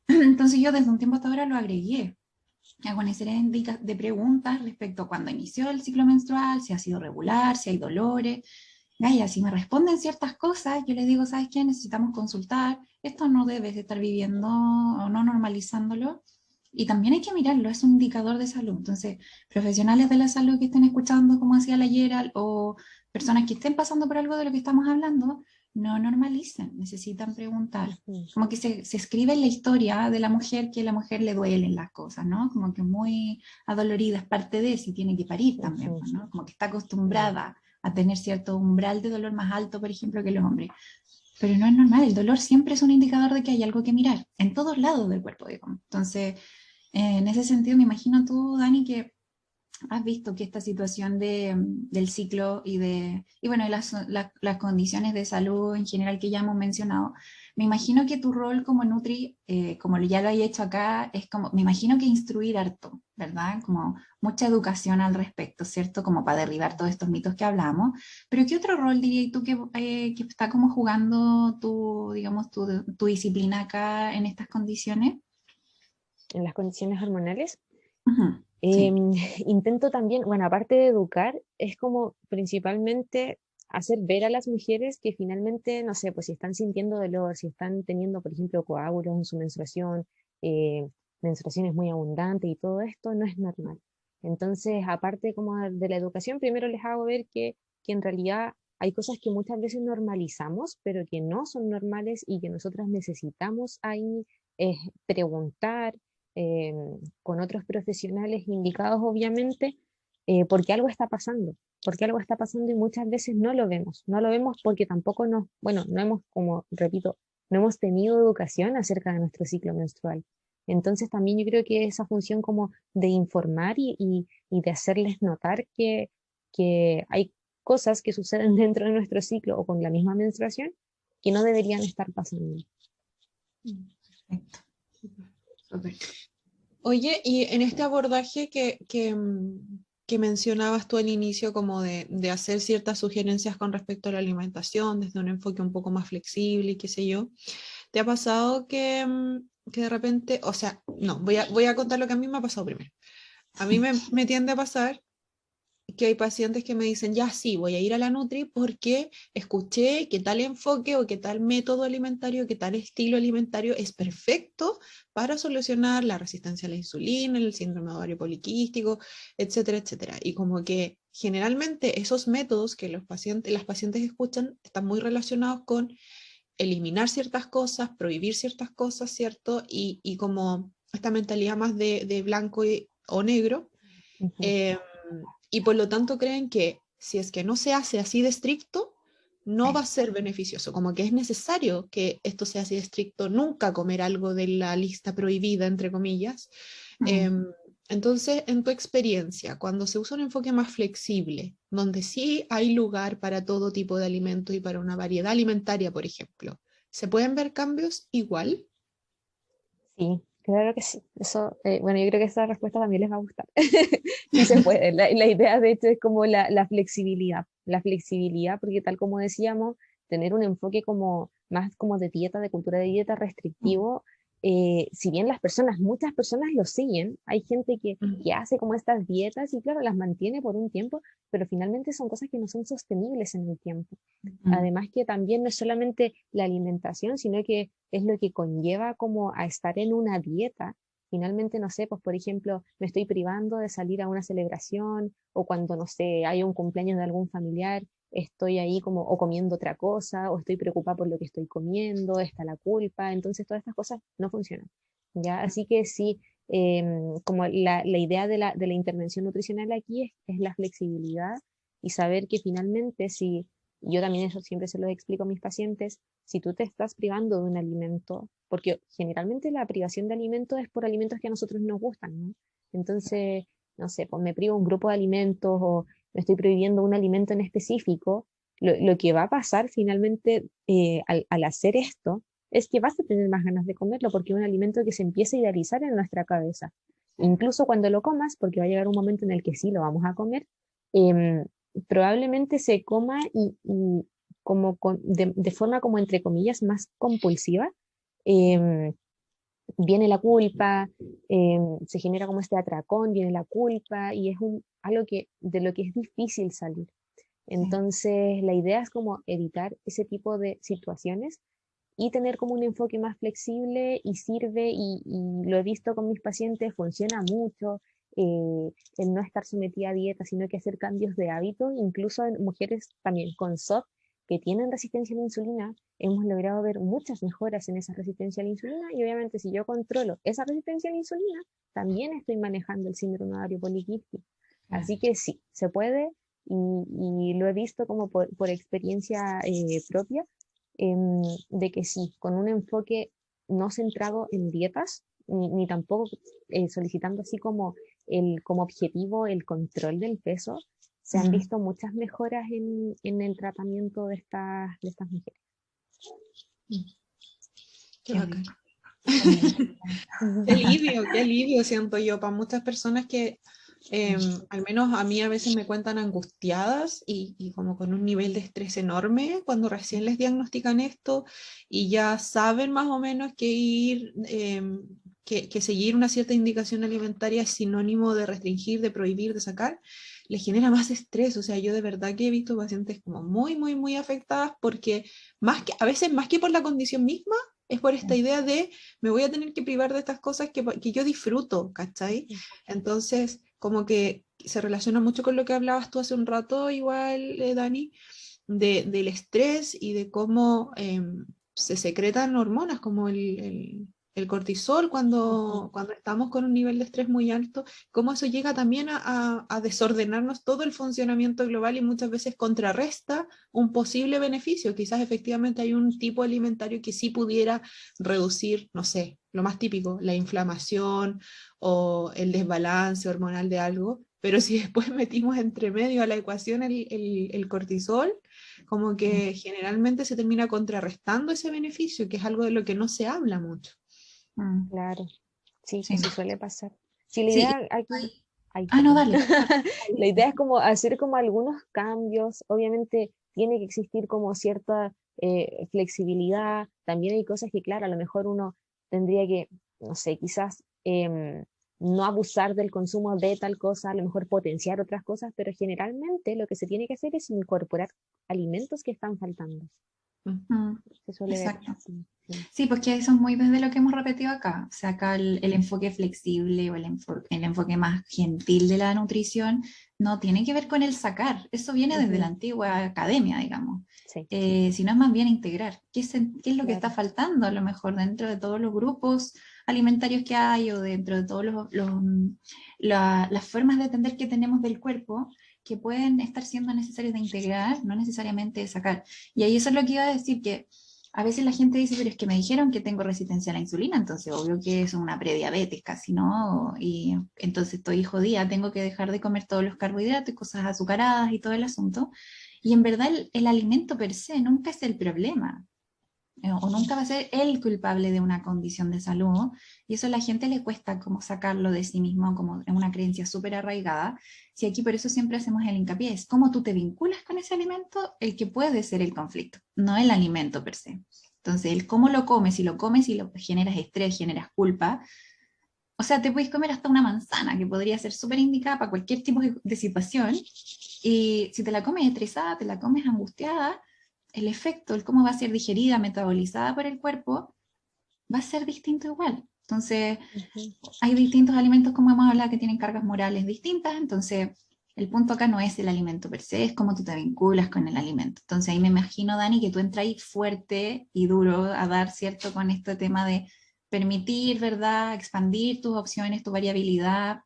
Entonces yo desde un tiempo hasta ahora lo agregué. Hago una serie de preguntas respecto a cuándo inició el ciclo menstrual, si ha sido regular, si hay dolores. Gaya, si me responden ciertas cosas, yo les digo, ¿sabes qué? Necesitamos consultar, esto no debes de estar viviendo o no normalizándolo. Y también hay que mirarlo, es un indicador de salud. Entonces, profesionales de la salud que estén escuchando, como hacía la Gerald, o personas que estén pasando por algo de lo que estamos hablando, no normalicen, necesitan preguntar. ujú. Como que se escribe en la historia de la mujer que a la mujer le duelen las cosas, ¿no? Como que muy adolorida, es parte de si tiene que parir también, Ujú, ¿no? Como que está sí. acostumbrada a tener cierto umbral de dolor más alto, por ejemplo, que los hombres. Pero no es normal, el dolor siempre es un indicador de que hay algo que mirar, en todos lados del cuerpo, digamos. Entonces, en ese sentido, me imagino tú, Dani, que has visto que esta situación del ciclo y bueno, las condiciones de salud en general que ya hemos mencionado, me imagino que tu rol como Nutri, como ya lo he hecho acá, es como, me imagino que instruir harto, ¿verdad? Como mucha educación al respecto, ¿cierto? Como para derribar todos estos mitos que hablamos. Pero ¿qué otro rol dirías tú que está como jugando tu, digamos, tu disciplina acá en estas condiciones? En las condiciones hormonales. Ujú, sí. Em, intento también, bueno, aparte de educar, es como principalmente hacer ver a las mujeres que finalmente, no sé, pues si están sintiendo dolor, si están teniendo, por ejemplo, coágulos en su menstruación, eh, menstruaciones muy abundantes y todo esto, no es normal. Entonces, aparte como de la educación, primero les hago ver que en realidad hay cosas que muchas veces normalizamos, pero que no son normales y que nosotras necesitamos ahí preguntar, eh, con otros profesionales indicados, obviamente, porque algo está pasando, porque algo está pasando y muchas veces no lo vemos, no lo vemos porque tampoco nos, bueno, no hemos, como repito, no hemos tenido educación acerca de nuestro ciclo menstrual. Entonces también yo creo que esa función como de informar y de hacerles notar que hay cosas que suceden dentro de nuestro ciclo o con la misma menstruación que no deberían estar pasando. Perfecto, súper. Oye, y en este abordaje que mencionabas tú al inicio, como de hacer ciertas sugerencias con respecto a la alimentación, desde un enfoque un poco más flexible y qué sé yo, ¿te ha pasado que de repente, o sea, no, voy a contar lo que a mí me ha pasado primero. A mí me tiende a pasar que hay pacientes que me dicen, ya sí, voy a ir a la Nutri porque escuché que tal enfoque o que tal método alimentario, que tal estilo alimentario es perfecto para solucionar la resistencia a la insulina, el síndrome de ovario poliquístico, etcétera, etcétera. Y como que generalmente esos métodos que las pacientes escuchan están muy relacionados con eliminar ciertas cosas, prohibir ciertas cosas, ¿cierto? Y como esta mentalidad más de blanco o negro. Ujú. Eh, y por lo tanto creen que si es que no se hace así de estricto, no va a Sí. ser beneficioso, como que es necesario que esto sea así de estricto, nunca comer algo de la lista prohibida, entre comillas. Eh, Mm. entonces, en tu experiencia, cuando se usa un enfoque más flexible, donde sí hay lugar para todo tipo de alimentos y para una variedad alimentaria, por ejemplo, ¿se pueden ver cambios igual? Sí, claro que sí. Eso, bueno, yo creo que esa respuesta también les va a gustar. Sí se puede. La idea, de hecho, es como la flexibilidad. La flexibilidad, porque tal como decíamos, tener un enfoque como más como de dieta, de cultura de dieta Mm. restrictivo, si bien las personas, muchas personas lo siguen, hay gente que hace como estas dietas y claro, las mantiene por un tiempo, pero finalmente son cosas que no son sostenibles en el tiempo. Mm. Además que también no es solamente la alimentación, sino que es lo que conlleva como a estar en una dieta. Finalmente, no sé, pues por ejemplo, me estoy privando de salir a una celebración o cuando, no sé, hay un cumpleaños de algún familiar, estoy ahí como o comiendo otra cosa o estoy preocupada por lo que estoy comiendo, está la culpa, entonces todas estas cosas no funcionan. ¿Ya? Así que sí, como la idea de la intervención nutricional aquí es la flexibilidad y saber que finalmente si yo también eso siempre se lo explico a mis pacientes, si tú te estás privando de un alimento, porque generalmente la privación de alimentos es por alimentos que a nosotros nos gustan, ¿no? Entonces, no sé, pues me privo un grupo de alimentos o me estoy prohibiendo un alimento en específico, lo que va a pasar finalmente al hacer esto es que vas a tener más ganas de comerlo porque es un alimento que se empieza a idealizar en nuestra cabeza. Incluso cuando lo comas, porque va a llegar un momento en el que sí lo vamos a comer, em, probablemente se coma y como de forma como entre comillas más compulsiva. em, Viene la culpa, se genera como este atracón, viene la culpa y es algo de lo que es difícil salir. Sí. Entonces, la idea es como evitar ese tipo de situaciones y tener como un enfoque más flexible y sirve, y lo he visto con mis pacientes, funciona mucho, el no estar sometida a dieta, sino que hacer cambios de hábito, incluso en mujeres también con SOP que tienen resistencia a la insulina, hemos logrado ver muchas mejoras en esa resistencia a la insulina y obviamente si yo controlo esa resistencia a la insulina, también estoy manejando el síndrome ovario poliquístico. Claro. Así que sí, se puede y lo he visto como por experiencia propia, de que sí, con un enfoque no centrado en dietas, ni tampoco solicitando así como objetivo el control del peso, se han Ujú. visto muchas mejoras en el tratamiento de estas mujeres. Qué Qué bacán. rico. También. Qué alivio siento yo para muchas personas que al menos a mí a veces me cuentan angustiadas y como con un nivel de estrés enorme cuando recién les diagnostican esto y ya saben más o menos que que seguir una cierta indicación alimentaria es sinónimo de restringir, de prohibir, de sacar, les genera más estrés. O sea, yo de verdad que he visto pacientes como muy, muy, muy afectadas porque a veces más que por la condición misma, es por esta idea de me voy a tener que privar de estas cosas que yo disfruto, ¿cachai? Entonces, como que se relaciona mucho con lo que hablabas tú hace un rato, igual, Dani, del estrés y de cómo se secretan hormonas como el cortisol cuando estamos con un nivel de estrés muy alto, cómo eso llega también a desordenarnos todo el funcionamiento global y muchas veces contrarresta un posible beneficio. Quizás efectivamente hay un tipo alimentario que sí pudiera reducir, no sé, lo más típico, la inflamación o el desbalance hormonal de algo, pero si después metimos entre medio a la ecuación el cortisol, como que generalmente se termina contrarrestando ese beneficio, que es algo de lo que no se habla mucho. Mm. Claro, sí, Sí. eso suele pasar. Sí, la Sí. idea aquí, ay, No, perdón. dale. La idea es como hacer como algunos cambios. Obviamente tiene que existir como cierta flexibilidad. También hay cosas que, claro, a lo mejor uno tendría que, no sé, quizás no abusar del consumo de tal cosa, a lo mejor potenciar otras cosas, pero generalmente lo que se tiene que hacer es incorporar alimentos que están faltando. Mm. Se suele ver Exacto. así, sí. Sí, porque eso es muy desde lo que hemos repetido acá. O sea, acá el enfoque flexible o el enfoque más gentil de la nutrición no tiene que ver con el sacar. Eso viene desde la Ujú, antigua academia, digamos. sí, Sino es más bien integrar. ¿Qué es lo que está claro. faltando a lo mejor dentro de todos los grupos alimentarios que hay o dentro de todos las formas de entender que tenemos del cuerpo que pueden estar siendo necesarios de integrar, no necesariamente de sacar? Y ahí eso es lo que iba a decir, que a veces la gente dice, pero es que me dijeron que tengo resistencia a la insulina, entonces obvio que es una prediabetes casi, ¿no? Y entonces estoy jodida, tengo que dejar de comer todos los carbohidratos y cosas azucaradas y todo el asunto. Y en verdad el alimento per se nunca es el problema, o nunca va a ser el culpable de una condición de salud, y eso a la gente le cuesta como sacarlo de sí mismo, como en una creencia súper arraigada. Si aquí por eso siempre hacemos el hincapié, es cómo tú te vinculas con ese alimento el que puede ser el conflicto, no el alimento per se. Entonces, el cómo lo comes, si lo comes y lo generas estrés, generas culpa, o sea, te puedes comer hasta una manzana, que podría ser súper indicada para cualquier tipo de situación, y si te la comes estresada, te la comes angustiada, el efecto, el cómo va a ser digerida, metabolizada por el cuerpo, va a ser distinto igual. Entonces, Ujú, hay distintos alimentos, como hemos hablado, que tienen cargas morales distintas. Entonces, el punto acá no es el alimento per se, es cómo tú te vinculas con el alimento. Entonces, ahí me imagino, Dani, que tú entras ahí fuerte y duro a dar, ¿cierto?, con este tema de permitir, ¿verdad?, expandir tus opciones, tu variabilidad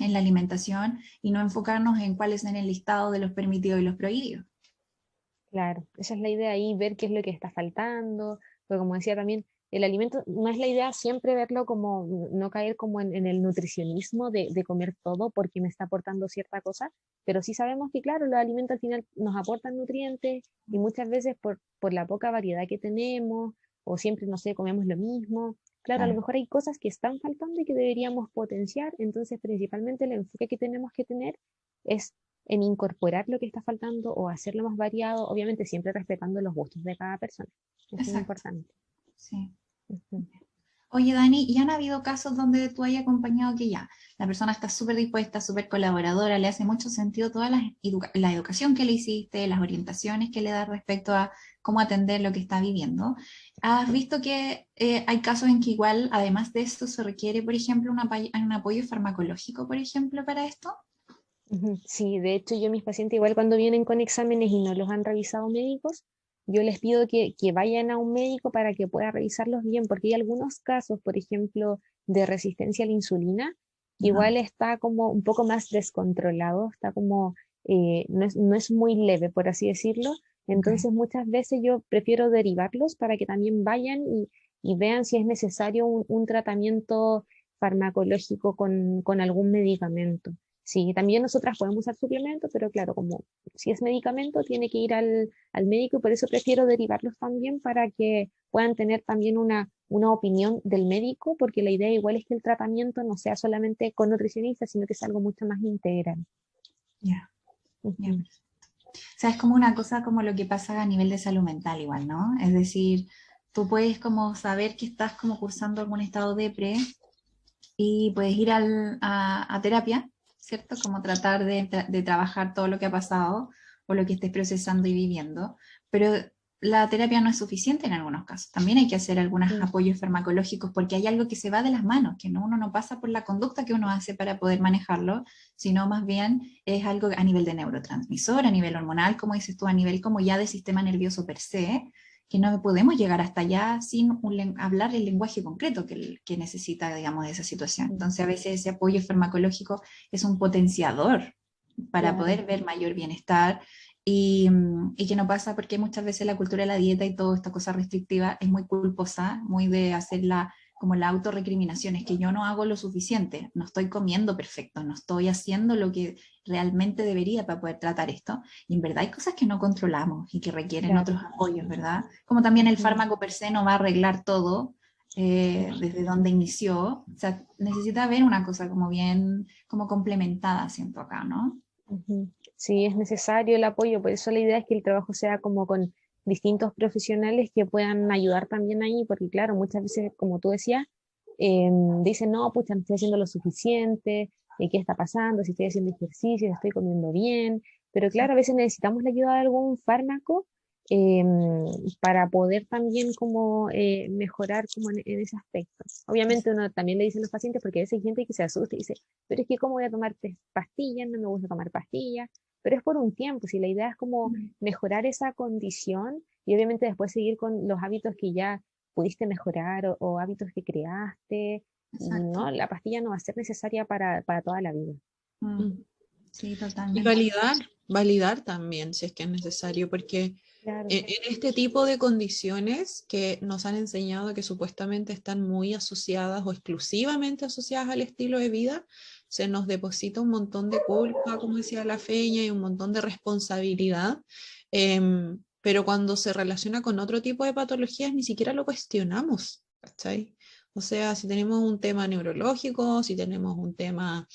en la alimentación y no enfocarnos en cuáles son el listado de los permitidos y los prohibidos. claro, esa es la idea ahí, ver qué es lo que está faltando, porque como decía también, el alimento, no es la idea siempre verlo como, no caer como en el nutricionismo de comer todo porque me está aportando cierta cosa, pero sí sabemos que, claro, los alimentos al final nos aportan nutrientes y muchas veces por la poca variedad que tenemos, o siempre, no sé, comemos lo mismo. Claro, a lo Claro, mejor hay cosas que están faltando y que deberíamos potenciar, entonces principalmente el enfoque que tenemos que tener es en incorporar lo que está faltando o hacerlo más variado, obviamente siempre respetando los gustos de cada persona. Eso es exacto, importante. sí. Ujú. Oye, Dani, ¿y han habido casos donde tú hayas acompañado que ya, la persona está súper dispuesta, súper colaboradora, le hace mucho sentido toda la educación que le hiciste, las orientaciones que le das respecto a cómo atender lo que está viviendo? ¿Has visto que hay casos en que igual, además de esto, se requiere, por ejemplo, un apoyo farmacológico, por ejemplo, para esto? Ujú. Sí, de hecho yo a mis pacientes igual cuando vienen con exámenes y no los han revisado médicos, yo les pido que vayan a un médico para que pueda revisarlos bien, porque hay algunos casos, por ejemplo, de resistencia a la insulina, que Ajá, igual está como un poco más descontrolado, está como, no es muy leve, por así decirlo. ok, Entonces muchas veces yo prefiero derivarlos para que también vayan y vean si es necesario un tratamiento farmacológico con algún medicamento. Sí, también nosotras podemos usar suplementos, pero claro, como si es medicamento, tiene que ir al médico y por eso prefiero derivarlos también para que puedan tener también una opinión del médico, porque la idea igual es que el tratamiento no sea solamente con nutricionistas, sino que es algo mucho más integral. ya, ya. Ujú. O sea, es como una cosa como lo que pasa a nivel de salud mental igual, ¿no? Es decir, tú puedes como saber que estás como cursando algún estado depre y puedes ir a terapia, ¿cierto? Como tratar de trabajar todo lo que ha pasado o lo que estés procesando y viviendo, pero la terapia no es suficiente en algunos casos. También hay que hacer algunos Mm. apoyos farmacológicos porque hay algo que se va de las manos, que no, uno no pasa por la conducta que uno hace para poder manejarlo, sino más bien es algo a nivel de neurotransmisor, a nivel hormonal, como dices tú, a nivel como ya de sistema nervioso per se, que no podemos llegar hasta allá sin hablar el lenguaje concreto que necesita, digamos, de esa situación. Mm. Entonces, a veces ese apoyo farmacológico es un potenciador para Claro. poder ver mayor bienestar y que no pasa porque muchas veces la cultura de la dieta y toda esta cosa restrictiva es muy culposa, muy de hacerla como la autorrecriminación, es que yo no hago lo suficiente, no estoy comiendo perfecto, no estoy haciendo lo que realmente debería para poder tratar esto. Y en verdad hay cosas que no controlamos y que requieren Claro. otros apoyos, ¿verdad? Como también el Ujú. fármaco per se no va a arreglar todo desde donde inició. O sea, necesita haber una cosa como bien, como complementada, siento acá, ¿no? Ujú. Sí, es necesario el apoyo, por eso la idea es que el trabajo sea como con distintos profesionales que puedan ayudar también ahí, porque claro, muchas veces, como tú decías, dicen, no, pucha, no estoy haciendo lo suficiente, ¿qué está pasando? Si estoy haciendo ejercicio, si estoy comiendo bien, pero claro, a veces necesitamos la ayuda de algún fármaco em, para poder también como mejorar como en ese aspecto. Obviamente uno también le dice a los pacientes, porque a veces hay gente que se asusta y dice, pero es que cómo voy a tomar pastillas, no me gusta tomar pastillas, pero es por un tiempo, si la idea es como mejorar esa condición y obviamente después seguir con los hábitos que ya pudiste mejorar o hábitos que creaste, Exacto. no, la pastilla no va a ser necesaria para toda la vida. Mm, Mm. sí, Y totalmente. validar también si es que es necesario, porque Claro. en este tipo de condiciones que nos han enseñado que supuestamente están muy asociadas o exclusivamente asociadas al estilo de vida, se nos deposita un montón de culpa, como decía la Feña, y un montón de responsabilidad. Pero cuando se relaciona con otro tipo de patologías, ni siquiera lo cuestionamos, ¿cachai? O sea, si tenemos un tema neurológico, si tenemos un tema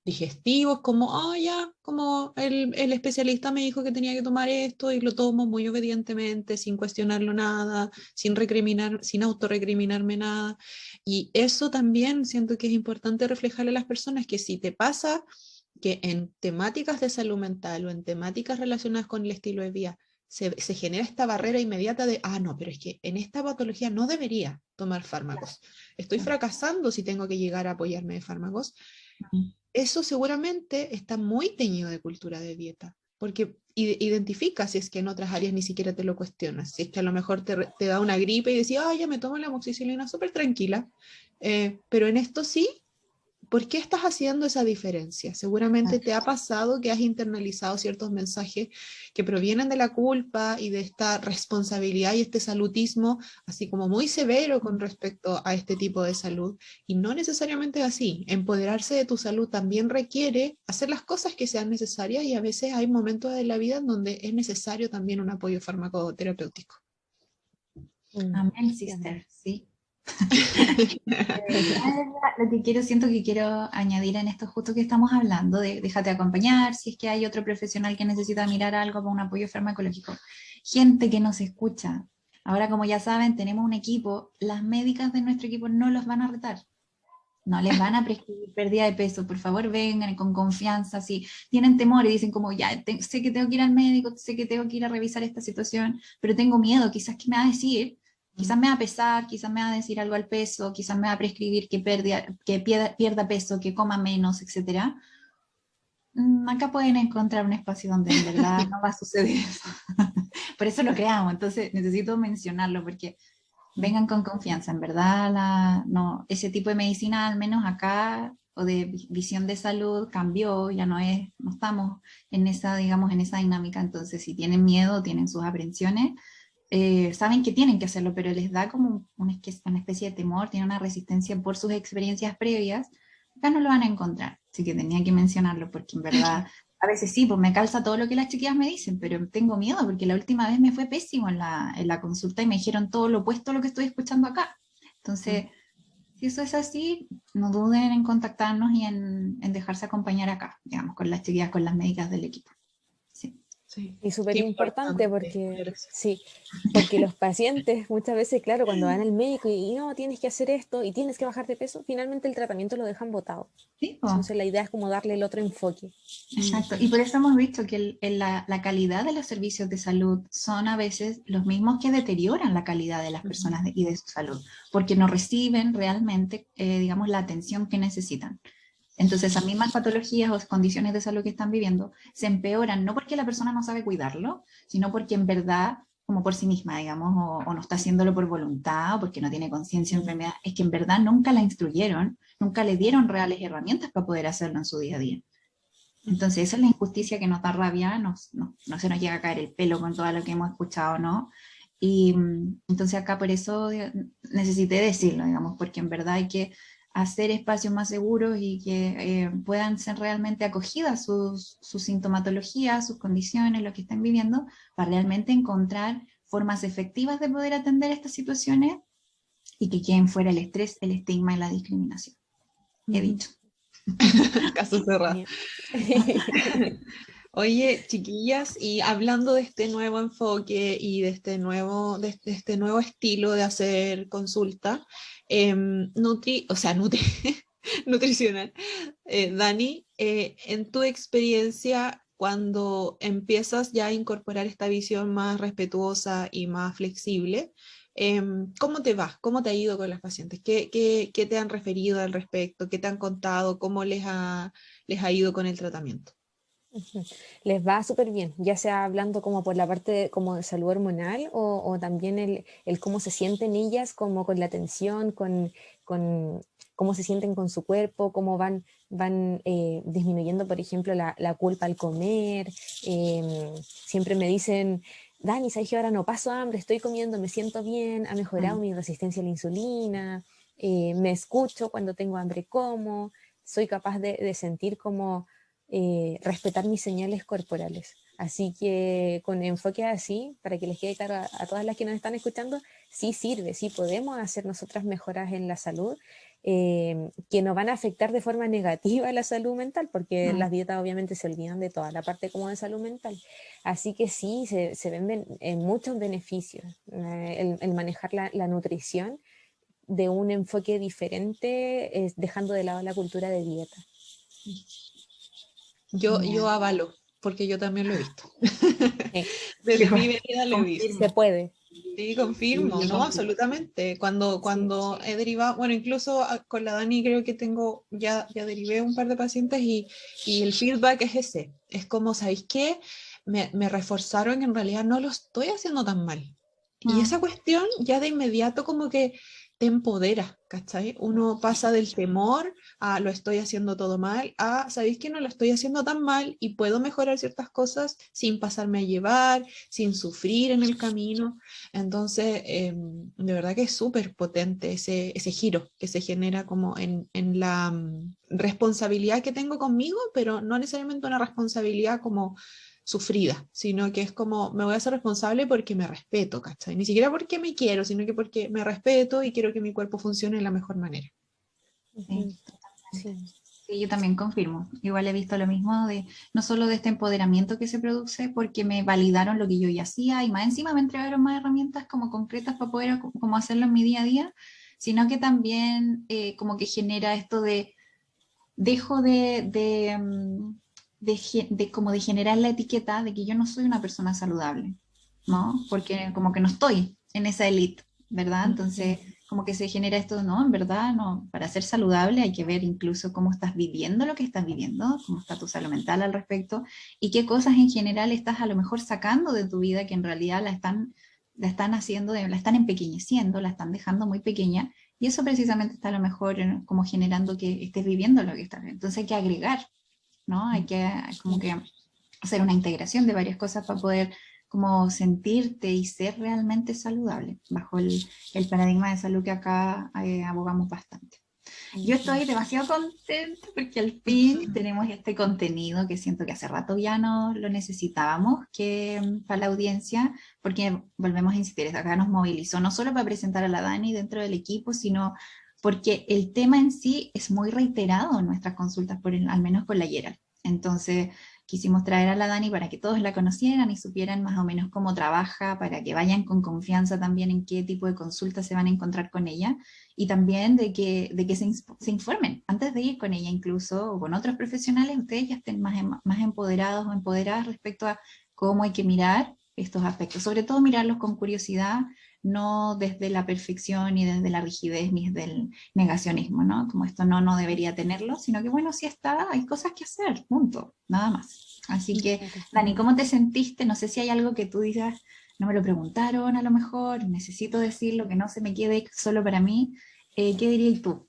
digestivos, como, ah, ya, como el especialista me dijo que tenía que tomar esto y lo tomo muy obedientemente, sin cuestionarlo nada, sin recriminar, sin autorrecriminarme nada. Y eso también siento que es importante reflejarle a las personas que si te pasa que en temáticas de salud mental o en temáticas relacionadas con el estilo de vida, se genera esta barrera inmediata de, ah, no, pero es que en esta patología no debería tomar fármacos. Estoy Claro. fracasando si tengo que llegar a apoyarme de fármacos. Mm, Eso seguramente está muy teñido de cultura de dieta, porque identifica si es que en otras áreas ni siquiera te lo cuestionas, si es que a lo mejor te da una gripe y decís, ah, ya me tomo la amoxicilina súper tranquila, pero en esto sí, ¿por qué estás haciendo esa diferencia? Seguramente te ha pasado que has internalizado ciertos mensajes que provienen de la culpa y de esta responsabilidad y este salutismo, así como muy severo con respecto a este tipo de salud. Y no necesariamente es así. Empoderarse de tu salud también requiere hacer las cosas que sean necesarias y a veces hay momentos de la vida en donde es necesario también un apoyo farmacoterapéutico. Amén, sister, sí. Lo que siento que quiero añadir en esto justo que estamos hablando, de déjate acompañar, si es que hay otro profesional que necesita mirar algo para un apoyo farmacológico. Gente que nos escucha. Ahora, como ya saben, tenemos un equipo, las médicas de nuestro equipo no los van a retar. No les van a prescribir pérdida de peso, por favor vengan con confianza, si tienen temor y dicen como, ya, sé que tengo que ir al médico, sé que tengo que ir a revisar esta situación, pero tengo miedo, quizás qué me va a decir, quizás me va a pesar, quizás me va a decir algo al peso, quizás me va a prescribir pierda peso, que coma menos, etc. Acá pueden encontrar un espacio donde en verdad no va a suceder eso. Por eso lo creamos, entonces necesito mencionarlo porque vengan con confianza, en verdad no, ese tipo de medicina, al menos acá, o de visión de salud, cambió, ya no estamos en esa, digamos, en esa dinámica, entonces si tienen miedo, tienen sus aprensiones, saben que tienen que hacerlo, pero les da como una especie de temor, tienen una resistencia por sus experiencias previas, acá no lo van a encontrar, así que tenía que mencionarlo, porque en verdad a veces sí, pues me calza todo lo que las chiquillas me dicen, pero tengo miedo porque la última vez me fue pésimo en la consulta y me dijeron todo lo opuesto a lo que estoy escuchando acá. Entonces, si eso es así, no duden en contactarnos y en dejarse acompañar acá, digamos, con las chiquillas, con las médicas del equipo. Sí. Sí, Y súper qué importante importante. porque, sí, porque los pacientes muchas veces, claro, cuando van al médico y no, tienes que hacer esto y tienes que bajar de peso, finalmente el tratamiento lo dejan botado. Sí, po. Entonces la idea es como darle el otro enfoque. Exacto, y por eso hemos visto que la calidad de los servicios de salud son a veces los mismos que deterioran la calidad de las personas y de su salud, porque no reciben realmente, digamos, la atención que necesitan. Entonces, esas mismas patologías o condiciones de salud que están viviendo se empeoran, no porque la persona no sabe cuidarlo, sino porque en verdad, como por sí misma, digamos, o no está haciéndolo por voluntad, o porque no tiene conciencia de enfermedad, es que en verdad nunca la instruyeron, nunca le dieron reales herramientas para poder hacerlo en su día a día. Entonces, esa es la injusticia que nos da rabia, no se nos llega a caer el pelo con todo lo que hemos escuchado, ¿no? Y entonces acá por eso necesité decirlo, digamos, porque en verdad hay que hacer espacios más seguros y que puedan ser realmente acogidas sus sintomatologías, sus condiciones, lo que estén viviendo, para realmente encontrar formas efectivas de poder atender estas situaciones y que queden fuera el estrés, el estigma y la discriminación. He dicho. Caso cerrado. Oye, chiquillas, y hablando de este nuevo enfoque y de este nuevo estilo de hacer consulta, nutricional, Dani, en tu experiencia, cuando empiezas ya a incorporar esta visión más respetuosa y más flexible, ¿cómo te va? ¿Cómo te ha ido con las pacientes? ¿Qué te han referido al respecto? ¿Qué te han contado? ¿Cómo les ha ido con el tratamiento? Les va súper bien, ya sea hablando como por la parte como de salud hormonal o también el cómo se sienten ellas, como con la atención, con cómo se sienten con su cuerpo, cómo van disminuyendo, por ejemplo, la culpa al comer. Siempre me dicen, Dani, ¿sabes que ahora no paso hambre? Estoy comiendo, me siento bien, ha mejorado mi resistencia a la insulina, me escucho cuando tengo hambre, como, soy capaz de sentir como respetar mis señales corporales. Así que con enfoque así, para que les quede claro a todas las que nos están escuchando, sí sirve, sí podemos hacer nosotras mejoras en la salud, que no van a afectar de forma negativa la salud mental, porque las dietas obviamente se olvidan de toda la parte como de salud mental. Así que sí, se ven muchos beneficios. El manejar la nutrición de un enfoque diferente, dejando de lado la cultura de dieta. Yo avalo, porque yo también lo he visto. Sí. Desde mi vida lo he visto. Se puede. Sí, confirmo, Sí, ¿no? Absolutamente. Cuando he derivado, bueno, incluso con la Dani creo que ya derivé un par de pacientes y el feedback es ese. Es como, ¿sabéis qué? Me reforzaron que en realidad no lo estoy haciendo tan mal. Y esa cuestión ya de inmediato como que te empodera, ¿cachai? Uno pasa del temor a lo estoy haciendo todo mal, a sabéis que no lo estoy haciendo tan mal y puedo mejorar ciertas cosas sin pasarme a llevar, sin sufrir en el camino. Entonces, de verdad que es súper potente ese giro que se genera como en la responsabilidad que tengo conmigo, pero no necesariamente una responsabilidad como sufrida, sino que es como me voy a hacer responsable porque me respeto, ¿cachai? Ni siquiera porque me quiero, sino que porque me respeto y quiero que mi cuerpo funcione de la mejor manera. Sí, Sí. totalmente. Sí, yo también confirmo. Igual he visto lo mismo de, no solo de este empoderamiento que se produce porque me validaron lo que yo ya hacía y más encima me entregaron más herramientas como concretas para poder como hacerlo en mi día a día, sino que también como que genera esto de, dejo de como de generar la etiqueta de que yo no soy una persona saludable, ¿no? Porque como que no estoy en esa élite, ¿verdad? Entonces, como que se genera esto, no, en verdad, no, para ser saludable hay que ver incluso cómo estás viviendo lo que estás viviendo, cómo está tu salud mental al respecto y qué cosas en general estás a lo mejor sacando de tu vida que en realidad la están haciendo, la están empequeñeciendo, la están dejando muy pequeña y eso precisamente está a lo mejor como generando que estés viviendo lo que estás viviendo. Entonces hay que agregar, ¿no? Hay que como que hacer una integración de varias cosas para poder como sentirte y ser realmente saludable, bajo el paradigma de salud que acá abogamos bastante. Yo estoy demasiado contenta porque al fin tenemos este contenido que siento que hace rato ya no lo necesitábamos que para la audiencia, porque volvemos a insistir, acá nos movilizó no solo para presentar a la Dani dentro del equipo, sino porque el tema en sí es muy reiterado en nuestras consultas, al menos con la Gerald. Entonces, quisimos traer a la Dani para que todos la conocieran y supieran más o menos cómo trabaja, para que vayan con confianza también en qué tipo de consultas se van a encontrar con ella y también de que se informen antes de ir con ella incluso o con otros profesionales, ustedes ya estén más empoderados o empoderadas respecto a cómo hay que mirar estos aspectos, sobre todo mirarlos con curiosidad, no desde la perfección ni desde la rigidez ni desde el negacionismo, ¿no? Como esto no debería tenerlo, sino que bueno, sí está, hay cosas que hacer, punto, nada más. Así que, Dani, ¿cómo te sentiste? No sé si hay algo que tú digas, no me lo preguntaron a lo mejor, necesito decirlo, que no se me quede solo para mí. ¿Qué dirías tú?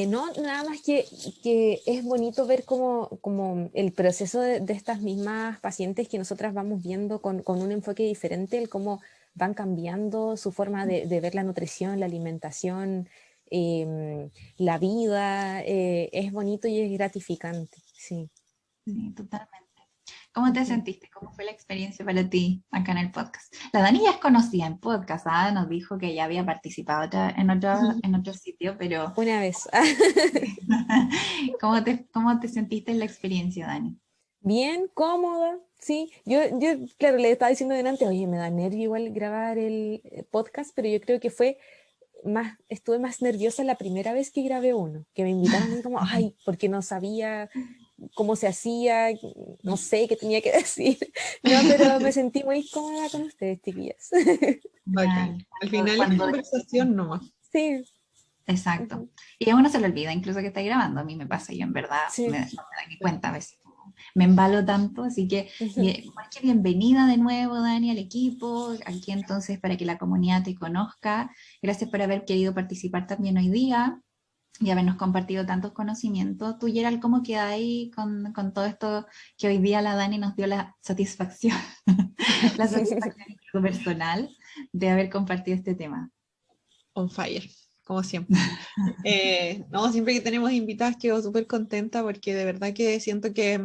No, nada más que es bonito ver como el proceso de estas mismas pacientes que nosotras vamos viendo con un enfoque diferente, el cómo van cambiando su forma de ver la nutrición, la alimentación, la vida. Es bonito y es gratificante, sí. Sí, totalmente. ¿Cómo te sentiste? ¿Cómo fue la experiencia para ti acá en el podcast? La Dani ya es conocida en podcast, ¿ah? Nos dijo que ya había participado en otro sitio, pero Una vez. ¿cómo te sentiste en la experiencia, Dani? Bien, cómoda, sí. Yo, claro, le estaba diciendo delante, oye, me da nervio igual grabar el podcast, pero yo creo que estuve más nerviosa la primera vez que grabé uno, que me invitaron y como, ay, porque no sabía cómo se hacía, no sé qué tenía que decir. No, pero me sentí muy cómoda con ustedes, chiquillas. Bacán. Genial. Al Cuando, final es cuando conversación nomás. Sí, Exacto. ujú, Y a uno se le olvida, incluso que está grabando. A mí me pasa, yo en verdad sí, no me da ni cuenta a veces. Me embalo tanto, así que ujú, más que bienvenida de nuevo, Dani, al equipo, aquí entonces para que la comunidad te conozca. Gracias por haber querido participar también hoy día y habernos compartido tantos conocimientos. Tú, Gerald, ¿cómo queda ahí con todo esto que hoy día la Dani nos dio la satisfacción, la satisfacción incluso personal de haber compartido este tema? On fire, como siempre. No, siempre que tenemos invitadas quedo súper contenta porque de verdad que siento que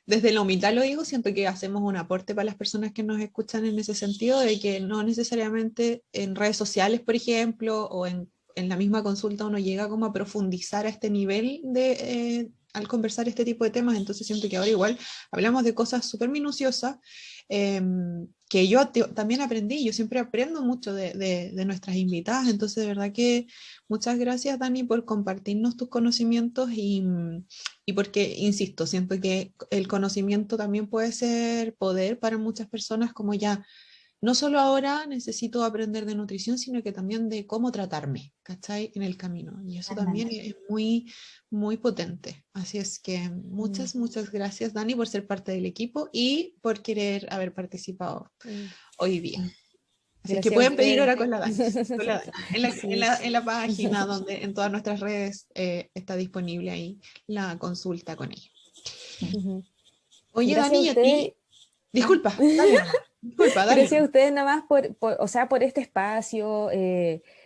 desde la humildad lo digo, siento que hacemos un aporte para las personas que nos escuchan en ese sentido, de que no necesariamente en redes sociales, por ejemplo, o en la misma consulta uno llega como a profundizar a este nivel al conversar este tipo de temas, entonces siento que ahora igual hablamos de cosas súper minuciosas que yo también aprendí, yo siempre aprendo mucho de nuestras invitadas, entonces de verdad que muchas gracias Dani por compartirnos tus conocimientos y porque, insisto, siento que el conocimiento también puede ser poder para muchas personas como ya no solo ahora necesito aprender de nutrición, sino que también de cómo tratarme, ¿cachai? En el camino. Y eso también Realmente. es muy, muy potente. Así es que muchas, muchas gracias, Dani, por ser parte del equipo y por querer haber participado mm. hoy día. Así que Gracias a pueden pedir ustedes. hora con la Dani, En la, Sí, en la página donde en todas nuestras redes está disponible ahí la consulta con ella. ujú. Oye, Gracias a Dani, ¿y a ustedes. ti? Disculpa, dale nomás. Disculpa, dale Gracias a nomás. ustedes nada más o sea, por este espacio.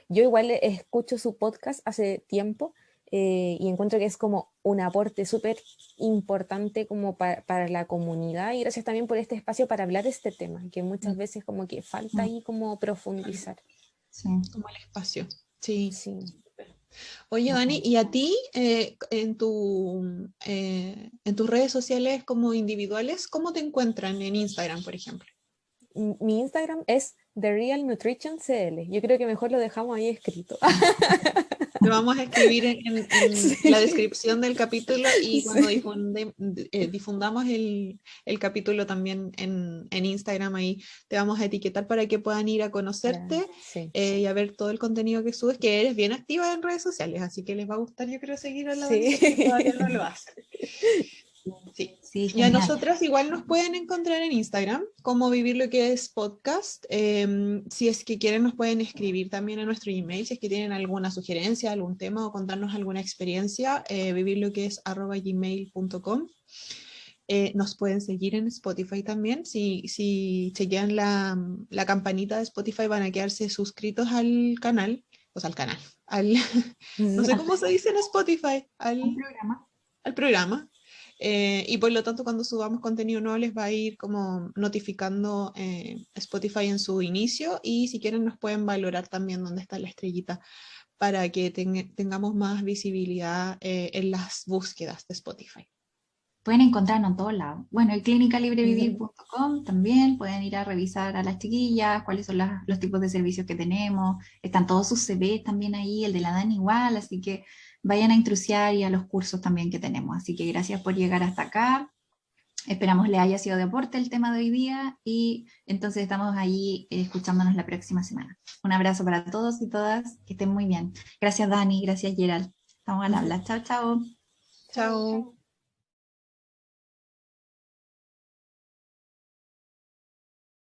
Yo igual escucho su podcast hace tiempo y encuentro que es como un aporte súper importante como para la comunidad y gracias también por este espacio para hablar de este tema, que muchas veces como que falta ahí como profundizar. Sí. Como el espacio. Sí. Sí. Oye, Dani, ¿y a ti en tus redes sociales como individuales, cómo te encuentran en Instagram, por ejemplo? Mi Instagram es The Real Nutrition CL. Yo creo que mejor lo dejamos ahí escrito. Lo vamos a escribir en la Sí, descripción del capítulo y cuando sí. difundamos el capítulo también en Instagram, ahí te vamos a etiquetar para que puedan ir a conocerte Sí. y a ver todo el contenido que subes, que eres bien activa en redes sociales, así que les va a gustar, yo creo, seguir a la Dani Sí. si todavía no lo hacen. Sí. Sí, Y a genial. nosotras igual nos pueden encontrar en Instagram, como Vivir lo que es podcast. Si es que quieren, nos pueden escribir también a nuestro email, si es que tienen alguna sugerencia, algún tema o contarnos alguna experiencia, vivirloquees@gmail.com. Nos pueden seguir en Spotify también. Si chequean la campanita de Spotify, van a quedarse suscritos al canal, o sea, al canal, al, no sé cómo se dice en Spotify, Un programa. al programa. Y por lo tanto, cuando subamos contenido nuevo, les va a ir como notificando Spotify en su inicio. Y si quieren, nos pueden valorar también donde está la estrellita para que tengamos más visibilidad en las búsquedas de Spotify. Pueden encontrarnos en todos lados. Bueno, y clinicalibrevivir.com también pueden ir a revisar a las chiquillas, cuáles son los tipos de servicios que tenemos. Están todos sus CVs también ahí, el de la Dani igual, así que vayan a intrusiar y a los cursos también que tenemos. Así que gracias por llegar hasta acá. Esperamos le haya sido de aporte el tema de hoy día y entonces estamos ahí escuchándonos la próxima semana. Un abrazo para todos y todas, que estén muy bien. Gracias Dani, gracias Gerald. Estamos al habla. Chao, chao. Chao.